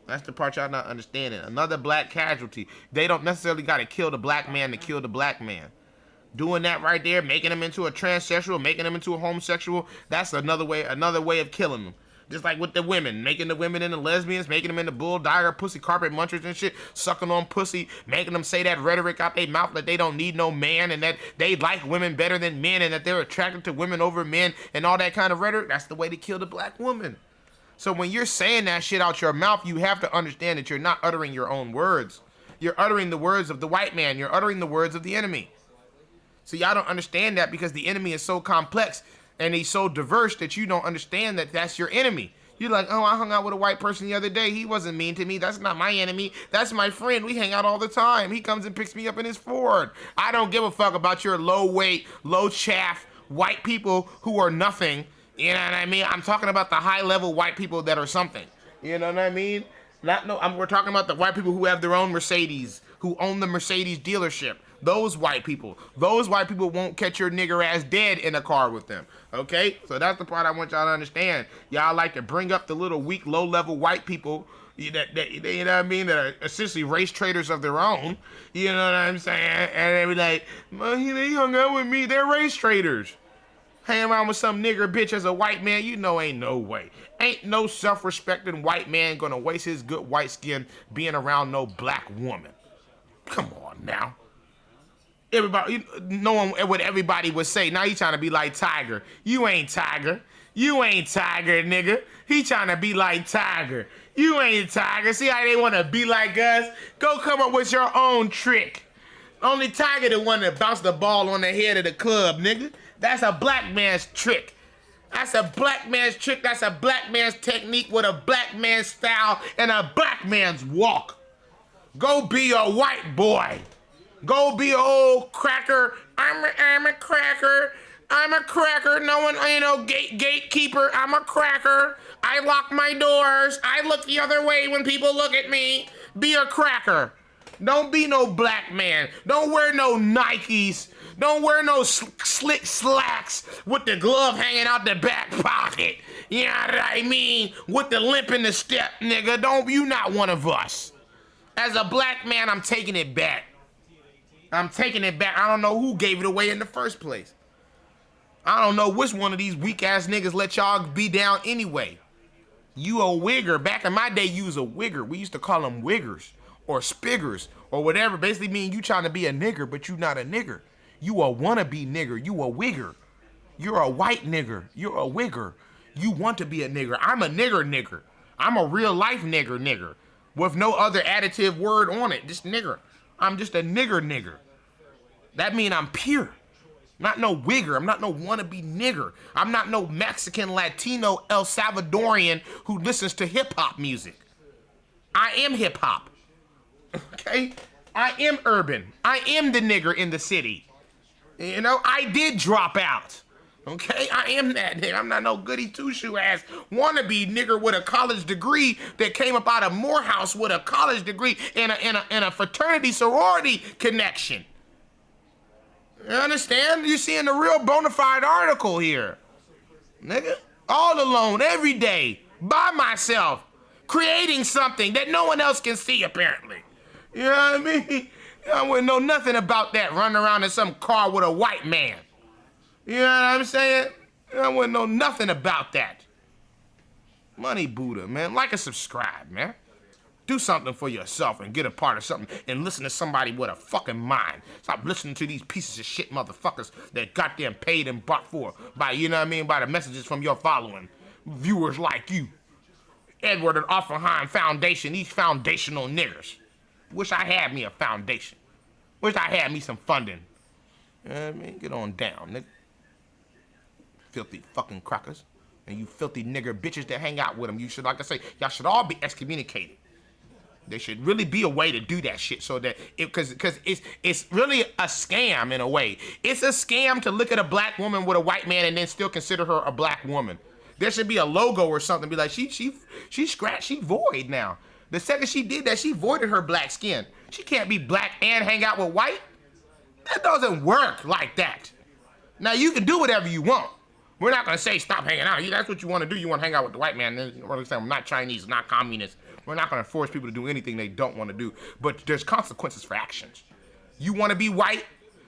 That's the part y'all not understanding. Another black casualty. They don't necessarily got to kill the black man to kill the black man. Doing that right there, making him into a transsexual, making him into a homosexual, that's another way of killing them. Just like with the women, making the women into lesbians, making them into bulldogger, pussy carpet munchers and shit, sucking on pussy, making them say that rhetoric out their mouth that they don't need no man and that they like women better than men and that they're attracted to women over men and all that kind of rhetoric. That's the way to kill the black woman. So when you're saying that shit out your mouth, you have to understand that you're not uttering your own words. You're uttering the words of the white man. You're uttering the words of the enemy. So y'all don't understand that because the enemy is so complex and he's so diverse that you don't understand that that's your enemy. You're like, oh, I hung out with a white person the other day. He wasn't mean to me. That's not my enemy. That's my friend. We hang out all the time. He comes and picks me up in his Ford. I don't give a fuck about your low weight, low chaff, white people who are nothing. You know what I mean? I'm talking about the high level white people that are something. You know what I mean? We're talking about the white people who have their own Mercedes, who own the Mercedes dealership. Those white people won't catch your nigger ass dead in a car with them. Okay? So that's the part I want y'all to understand. Y'all like to bring up the little weak, low level white people that you know what I mean, that are essentially race traders of their own. You know what I'm saying? And they be like, well, they hung out with me. They're race traders. Hang around with some nigger bitch as a white man, you know ain't no way. Ain't no self-respecting white man gonna waste his good white skin being around no black woman. Come on now. Everybody, knowing what everybody would say. Now he trying to be like Tiger. You ain't Tiger. You ain't Tiger, nigga. He trying to be like Tiger. You ain't Tiger. See how they want to be like us? Go come up with your own trick. Only Tiger the one that bounced the ball on the head of the club, nigga. That's a black man's trick. That's a black man's trick. That's a black man's technique with a black man's style and a black man's walk. Go be a white boy. Go be an old cracker. I'm a cracker. I'm a cracker. No one, gatekeeper. I'm a cracker. I lock my doors. I look the other way when people look at me. Be a cracker. Don't be no black man. Don't wear no Nikes. Don't wear no slick slacks with the glove hanging out the back pocket. You know what I mean? With the limp in the step, nigga. You not one of us. As a black man, I'm taking it back. I'm taking it back. I don't know who gave it away in the first place. I don't know which one of these weak ass niggas let y'all be down anyway. You a wigger. Back in my day, you was a wigger. We used to call them wiggers or spiggers or whatever. Basically mean you trying to be a nigger, but you not a nigger. You a wannabe nigger. You a wigger. You're a white nigger. You're a wigger. You want to be a nigger. I'm a nigger. I'm a real life nigger with no other additive word on it. Just nigger. I'm just a nigger. That mean I'm pure. Not no wigger. I'm not no wannabe nigger. I'm not no Mexican, Latino, El Salvadorian who listens to hip hop music. I am hip hop. Okay? I am urban. I am the nigger in the city. You know, I did drop out. Okay, I am that nigga. I'm not no goody two-shoe ass wannabe nigger with a college degree that came up out of Morehouse with a college degree and a fraternity sorority connection. You understand? You seeing the real bona fide article here. Nigga, all alone, every day, by myself, creating something that no one else can see apparently. You know what I mean? I wouldn't know nothing about that running around in some car with a white man. You know what I'm saying? I wouldn't know nothing about that. Money Buddha, man. Like and subscribe, man. Do something for yourself and get a part of something and listen to somebody with a fucking mind. Stop listening to these pieces of shit motherfuckers that got them paid and bought for by, you know what I mean, by the messages from your following. Viewers like you. Edward and Offenheim Foundation, these foundational niggers. Wish I had me a foundation. Wish I had me some funding. You know what I mean? Get on down, nigga. Filthy fucking crackers. And you filthy nigger bitches that hang out with them. You should, like I say, y'all should all be excommunicated. There should really be a way to do that shit so that, because it's really a scam in a way. It's a scam to look at a black woman with a white man and then still consider her a black woman. There should be a logo or something. Be like, she scratched, she void now. The second she did that, she voided her black skin. She can't be black and hang out with white. That doesn't work like that. Now, you can do whatever you want. We're not going to say stop hanging out. That's what you want to do. You want to hang out with the white man. We're going to say I'm not Chinese, not communist. We're not going to force people to do anything they don't want to do. But there's consequences for actions. You want to be white.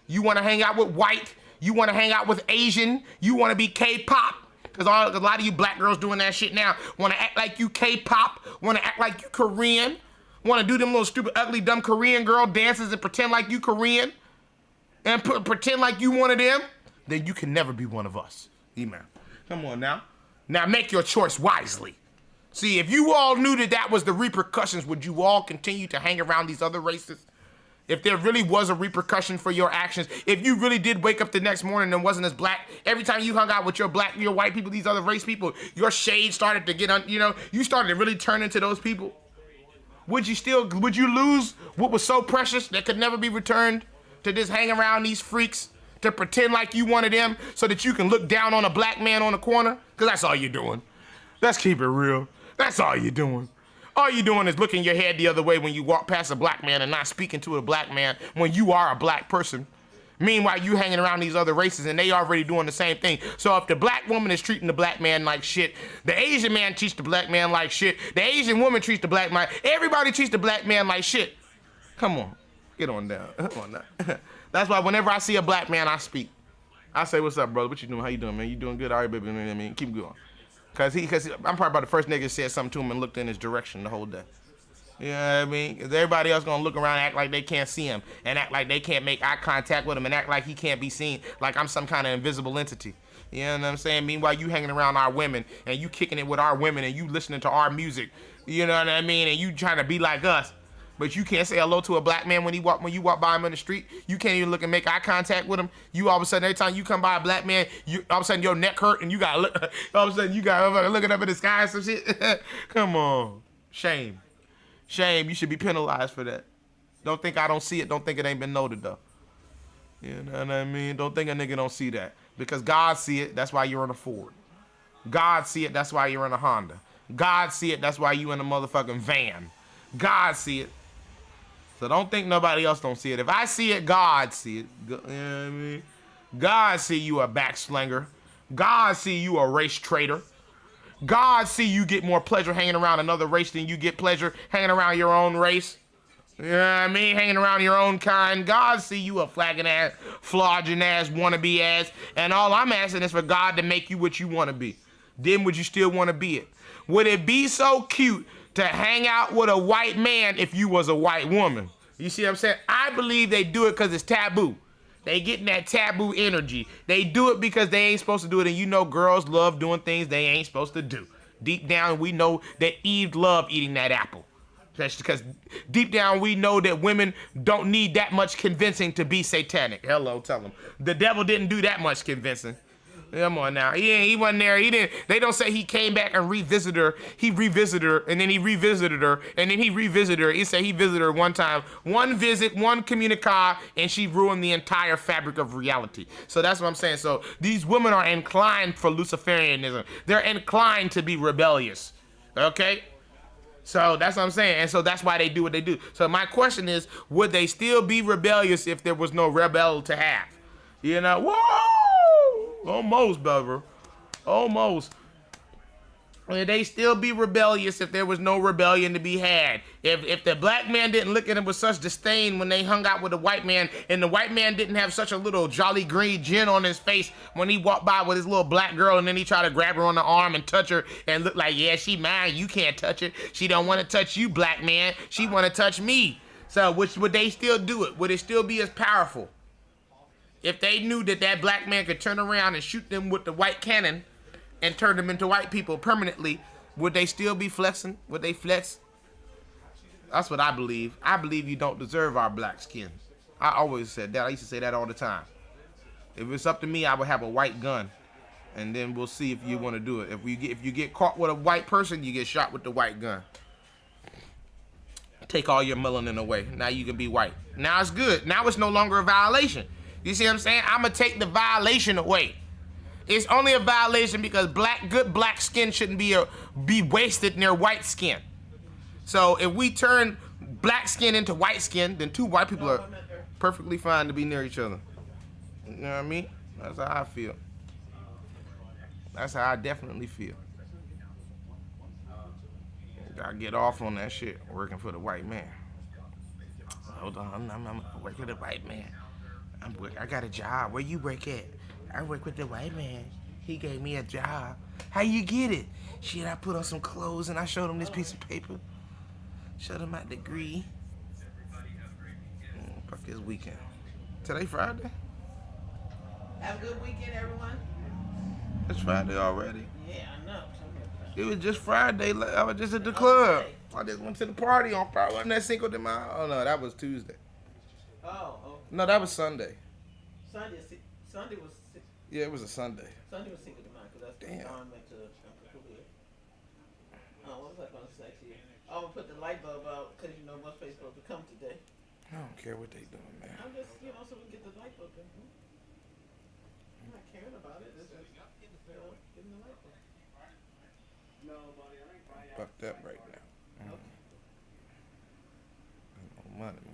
You want to hang out with white. You want to hang out with Asian. You want to be K-pop. Because a lot of you black girls doing that shit now want to act like you K-pop. Want to act like you Korean. Want to do them little stupid, ugly, dumb Korean girl dances and pretend like you Korean. And pretend like you one of them. Then you can never be one of us. Email. Come on now. Now make your choice wisely. See, if you all knew that was the repercussions, would you all continue to hang around these other races? If there really was a repercussion for your actions, if you really did wake up the next morning and wasn't as black, every time you hung out with your white people, these other race people, your shade started to get on, you started to really turn into those people. Would you lose what was so precious that could never be returned to just hang around these freaks To pretend like you one of them so that you can look down on a black man on the corner? Because that's all you're doing. Let's keep it real. That's all you're doing. All you're doing is looking your head the other way when you walk past a black man and not speaking to a black man when you are a black person. Meanwhile, you hanging around these other races and they already doing the same thing. So if the black woman is treating the black man like shit, the Asian man treats the black man like shit, the Asian woman treats the black man, everybody treats the black man like shit. Come on, get on down. Come on now. That's why whenever I see a black man, I speak. I say, what's up, brother? What you doing? How you doing, man? You doing good? All right, baby. You know what I mean? Keep going. Cause I'm probably about the first nigga that said something to him and looked in his direction the whole day. You know what I mean? Cause everybody else gonna look around and act like they can't see him and act like they can't make eye contact with him and act like he can't be seen, like I'm some kind of invisible entity. You know what I'm saying? Meanwhile, you hanging around our women and you kicking it with our women and you listening to our music. You know what I mean? And you trying to be like us. But you can't say hello to a black man when you walk by him in the street. You can't even look and make eye contact with him. You all of a sudden, every time you come by a black man, all of a sudden your neck hurt and you got look. All of a sudden you got looking up in the sky and some shit. Come on, shame, shame. You should be penalized for that. Don't think I don't see it. Don't think it ain't been noted though. You know what I mean? Don't think a nigga don't see that because God see it. That's why you're in a Ford. God see it. That's why you're in a Honda. God see it. That's why you in a motherfucking van. God see it. So don't think nobody else don't see it. If I see it, God see it. You know what I mean? God see you a backslinger. God see you a race traitor. God see you get more pleasure hanging around another race than you get pleasure hanging around your own race. You know what I mean? Hanging around your own kind. God see you a flagging ass, flogging ass, wannabe ass. And all I'm asking is for God to make you what you want to be. Then would you still want to be it? Would it be so cute to hang out with a white man if you was a white woman? You see what I'm saying? I believe they do it because it's taboo. They getting that taboo energy. They do it because they ain't supposed to do it. And you know girls love doing things they ain't supposed to do. Deep down, we know that Eve loved eating that apple. That's because deep down, we know that women don't need that much convincing to be satanic. Hello, tell them. The devil didn't do that much convincing. Come on now. He wasn't there. He didn't. They don't say he came back and revisited her. He revisited her, and then he revisited her, and then he revisited her. He said he visited her one time. One visit, one communique, and she ruined the entire fabric of reality. So that's what I'm saying. So these women are inclined for Luciferianism. They're inclined to be rebellious. Okay? So that's what I'm saying. And so that's why they do what they do. So my question is, would they still be rebellious if there was no rebel to have? You know? Whoa! Almost, brother. Almost. Would they still be rebellious if there was no rebellion to be had? If the black man didn't look at him with such disdain when they hung out with the white man, and the white man didn't have such a little jolly green grin on his face when he walked by with his little black girl, and then he tried to grab her on the arm and touch her and look like, yeah, she mine, you can't touch it. She don't want to touch you, black man. She want to touch me. So would they still do it? Would it still be as powerful? If they knew that that black man could turn around and shoot them with the white cannon and turn them into white people permanently, would they still be flexing? Would they flex? That's what I believe. I believe you don't deserve our black skin. I always said that. I used to say that all the time. If it's up to me, I would have a white gun, and then we'll see if you want to do it. If you get caught with a white person, you get shot with the white gun. Take all your melanin away. Now you can be white. Now it's good. Now it's no longer a violation. You see what I'm saying? I'm going to take the violation away. It's only a violation because good black skin shouldn't be wasted near white skin. So if we turn black skin into white skin, then two white people are perfectly fine to be near each other. You know what I mean? That's how I feel. That's how I definitely feel. Gotta get off on that shit, working for the white man. Hold on, I'm working for the white man. I got a job. Where you work at? I work with the white man. He gave me a job. How you get it? Shit, I put on some clothes and I showed him this piece of paper. Showed him my degree. Fuck his weekend. Today Friday? Have a good weekend, everyone. It's Friday already. Yeah, I know. It was just Friday. I was just at the club. I just went to the party on Friday. Wasn't that Cinco de Mayo? Oh no, that was Tuesday. Oh. No, that was Sunday. Sunday was. Yeah, it was a Sunday. Sunday was Cinco de Mayo because that's the Damn. time I went to Campuchia. What was I going to say to you? I'm gonna put the light bulb out because you know most people supposed to come today. I don't care what they doing, man. I'm just so we can get the light bulb in. not caring about it. It's just, getting the light bulb. Fucked up right now.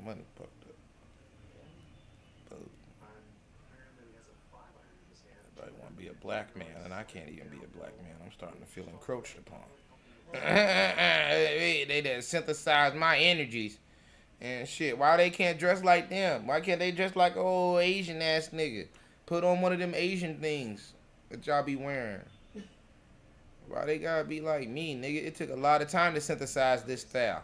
Money fucked up. Everybody want to be a black man, and I can't even be a black man. I'm starting to feel encroached upon. They done synthesize my energies and shit. Why they can't dress like them? Why can't they dress like old Asian ass nigga? Put on one of them Asian things that y'all be wearing. Why they gotta be like me, nigga? It took a lot of time to synthesize this style.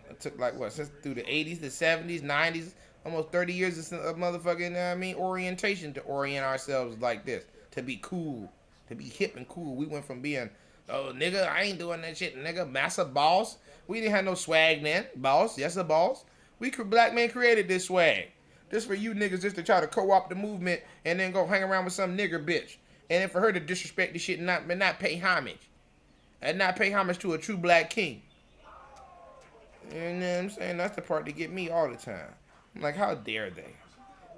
It took like what, since through the 80s, the 70s, 90s, almost 30 years of motherfucking, orientation to orient ourselves like this. To be cool, to be hip and cool. We went from being, oh nigga, I ain't doing that shit, nigga, massa boss. We didn't have no swag then, boss, yes a boss. Black men created this swag. This for you niggas just to try to co-opt the movement and then go hang around with some nigger bitch. And then for her to disrespect the shit and not pay homage. And not pay homage to a true black king. You know what I'm saying? That's the part that get me all the time. I'm like, how dare they?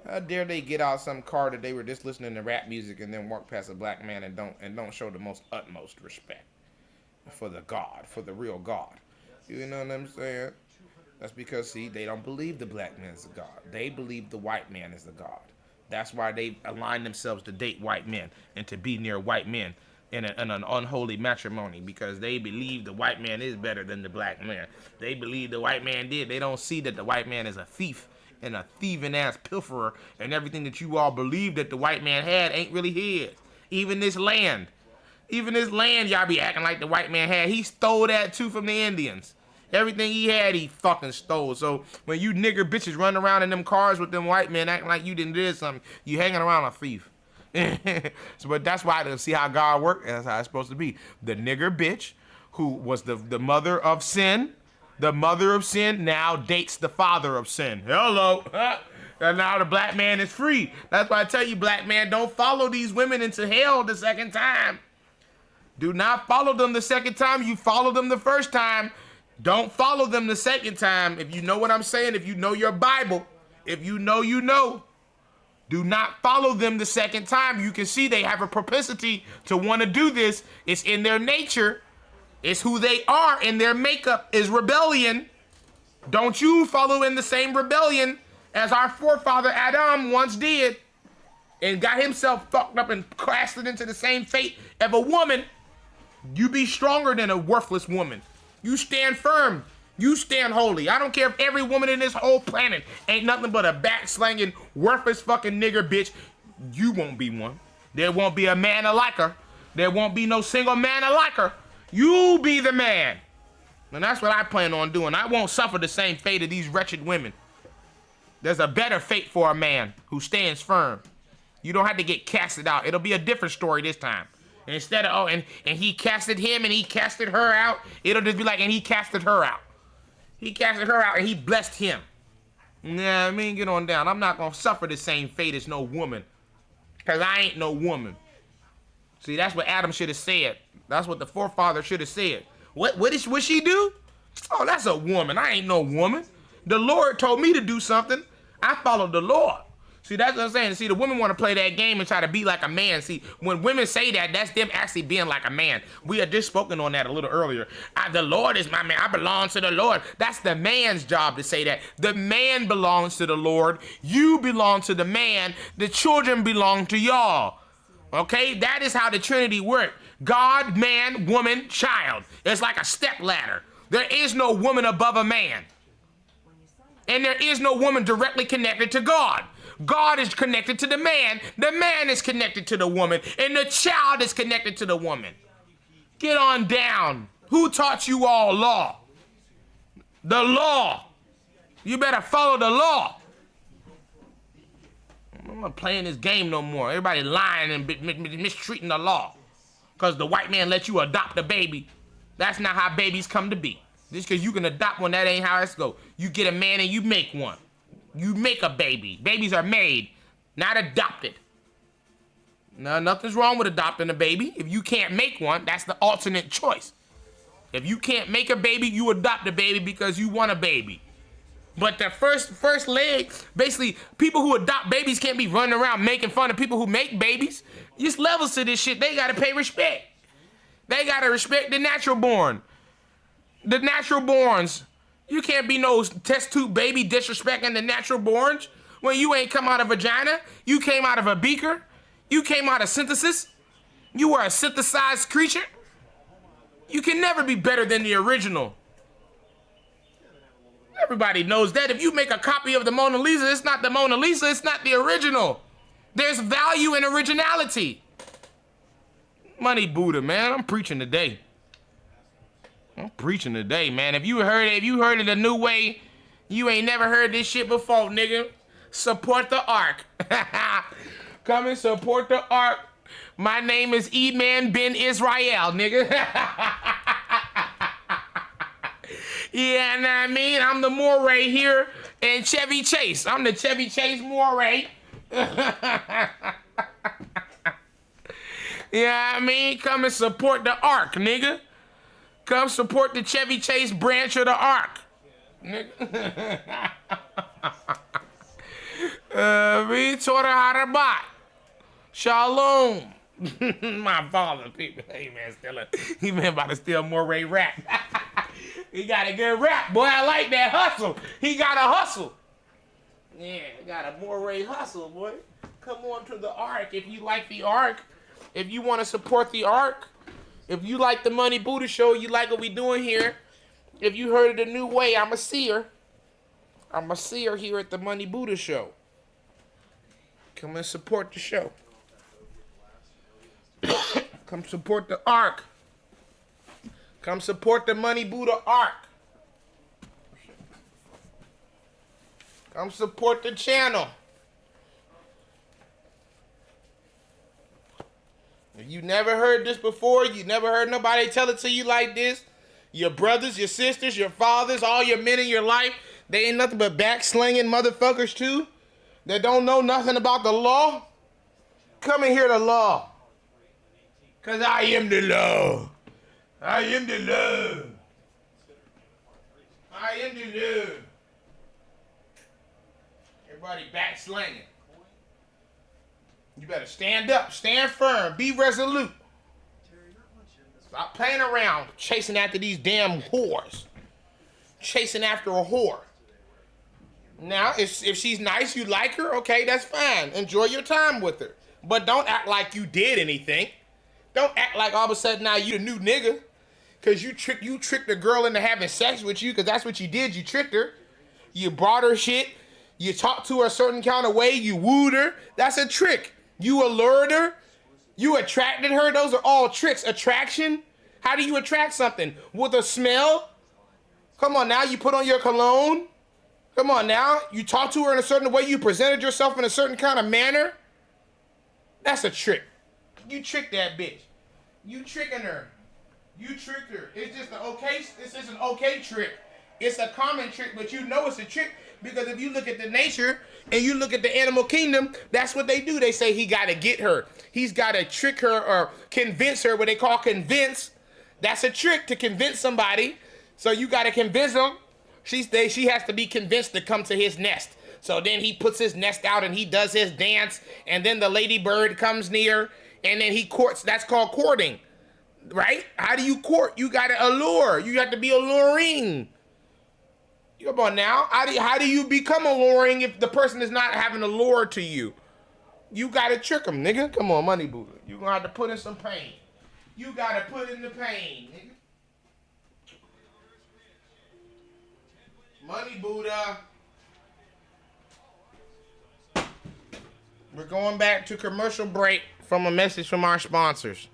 How dare they get out some car that they were just listening to rap music and then walk past a black man and don't show the most utmost respect for the God, for the real God. You know what I'm saying? That's because, see, they don't believe the black man is a God. They believe the white man is the God. That's why they align themselves to date white men and to be near white men in an unholy matrimony, because they believe the white man is better than the black man. They believe the white man did. They don't see that the white man is a thief and a thieving ass pilferer, and everything that you all believe that the white man had ain't really his. Even this land y'all be acting like the white man had. He stole that too from the Indians. Everything he had, he fucking stole. So when you nigger bitches run around in them cars with them white men acting like you didn't do something, you hanging around a thief. So, but that's why, to see how God works, that's how it's supposed to be. The nigger bitch who was the mother of sin, now dates the father of sin. Hello. And now the black man is free. That's why I tell you, black man, don't follow these women into hell the second time. Do not follow them the second time. You follow them the first time. Don't follow them the second time. If you know what I'm saying, if you know your Bible, if you know, you know. Do not follow them the second time. You can see they have a propensity to want to do this. It's in their nature. It's who they are, and their makeup is rebellion. Don't you follow in the same rebellion as our forefather Adam once did and got himself fucked up and crashed into the same fate of a woman. You be stronger than a worthless woman. You stand firm. You stand holy. I don't care if every woman in this whole planet ain't nothing but a backslanging, worthless fucking nigger bitch. You won't be one. There won't be a man like her. There won't be no single man like her. You be the man. And that's what I plan on doing. I won't suffer the same fate of these wretched women. There's a better fate for a man who stands firm. You don't have to get casted out. It'll be a different story this time. Instead of, and he casted him and he casted her out, it'll just be like, and he casted her out. He casted her out and he blessed him. Nah, I mean, get on down. I'm not going to suffer the same fate as no woman. Because I ain't no woman. See, that's what Adam should have said. That's what the forefather should have said. What she do? Oh, that's a woman. I ain't no woman. The Lord told me to do something. I followed the Lord. See, that's what I'm saying. See, the women want to play that game and try to be like a man. See, when women say that, that's them actually being like a man. We had just spoken on that a little earlier. The Lord is my man. I belong to the Lord. That's the man's job to say that. The man belongs to the Lord. You belong to the man. The children belong to y'all. Okay? That is how the Trinity works. God, man, woman, child. It's like a step ladder. There is no woman above a man. And there is no woman directly connected to God. God is connected to the man is connected to the woman, and the child is connected to the woman. Get on down. Who taught you all law? The law. You better follow the law. I'm not playing this game no more. Everybody lying and mistreating the law. Because the white man let you adopt a baby. That's not how babies come to be. Just because you can adopt one, that ain't how it's go. You get a man and you make one. You make a baby. Babies are made, not adopted. Now, nothing's wrong with adopting a baby. If you can't make one, that's the alternate choice. If you can't make a baby, you adopt a baby because you want a baby. But the first leg, basically, people who adopt babies can't be running around making fun of people who make babies. Just levels to this shit. They gotta pay respect. They gotta respect the natural born. The natural borns. You can't be no test tube baby disrespecting the natural borns when you ain't come out of vagina. You came out of a beaker. You came out of synthesis. You were a synthesized creature. You can never be better than the original. Everybody knows that. If you make a copy of the Mona Lisa, it's not the Mona Lisa, it's not the original. There's value in originality. Money Buddha, man. I'm preaching today. I'm preaching today, man. If you heard it a new way, you ain't never heard this shit before, nigga. Support the arc. Come and support the arc. My name is E-Man Ben Israel, nigga. Yeah, know what I mean? I'm the Moray here in Chevy Chase. I'm the Chevy Chase Moray. Yeah, I mean? Come and support the arc, nigga. Come support the Chevy Chase branch of the arc. Nigga. We taught her how to buy. Shalom. My father, people. Hey, man, he been about to steal Moray rap. He got a good rap, boy. I like that hustle. He got a hustle. Yeah, got a Moray hustle, boy. Come on to the arc if you like the arc. If you want to support the arc. If you like the Money Buddha Show, you like what we doing here. If you heard it a new way, I'm a seer. I'm a seer here at the Money Buddha Show. Come and support the show. Come support the arc. Come support the Money Buddha arc. Come support the channel. If you never heard this before, you never heard nobody tell it to you like this, your brothers, your sisters, your fathers, all your men in your life, they ain't nothing but backslinging motherfuckers too, that don't know nothing about the law. Come and hear the law. Because I am the law. I am the law. I am the law. Everybody backslinging. You better stand up, stand firm, be resolute. Stop playing around, chasing after these damn whores. Chasing after a whore. Now, if she's nice, you like her, okay, that's fine. Enjoy your time with her. But don't act like you did anything. Don't act like all of a sudden now you the new nigga. Because you tricked a girl into having sex with you, because that's what you did. You tricked her. You brought her shit. You talked to her a certain kind of way. You wooed her. That's a trick. You allured her. You attracted her. Those are all tricks. Attraction. How do you attract something? With a smell? Come on now. You put on your cologne. Come on now. You talked to her in a certain way. You presented yourself in a certain kind of manner. That's a trick. You tricked that bitch. You tricking her. You tricked her. It's just an okay trick. It's a common trick, but you know it's a trick because if you look at the nature and you look at the animal kingdom, that's what they do. They say he got to get her. He's got to trick her or convince her, what they call convince. That's a trick to convince somebody. So you got to convince them. She has to be convinced to come to his nest. So then he puts his nest out and he does his dance, and then the ladybird comes near and then he courts. That's called courting. Right? How do you court? You gotta allure. You have to be alluring. Come on now. How do you become alluring if the person is not having a lure to you? You gotta trick them, nigga. Come on, Money Buddha. You gonna have to put in some pain. You gotta put in the pain, nigga. Money Buddha. We're going back to commercial break from a message from our sponsors.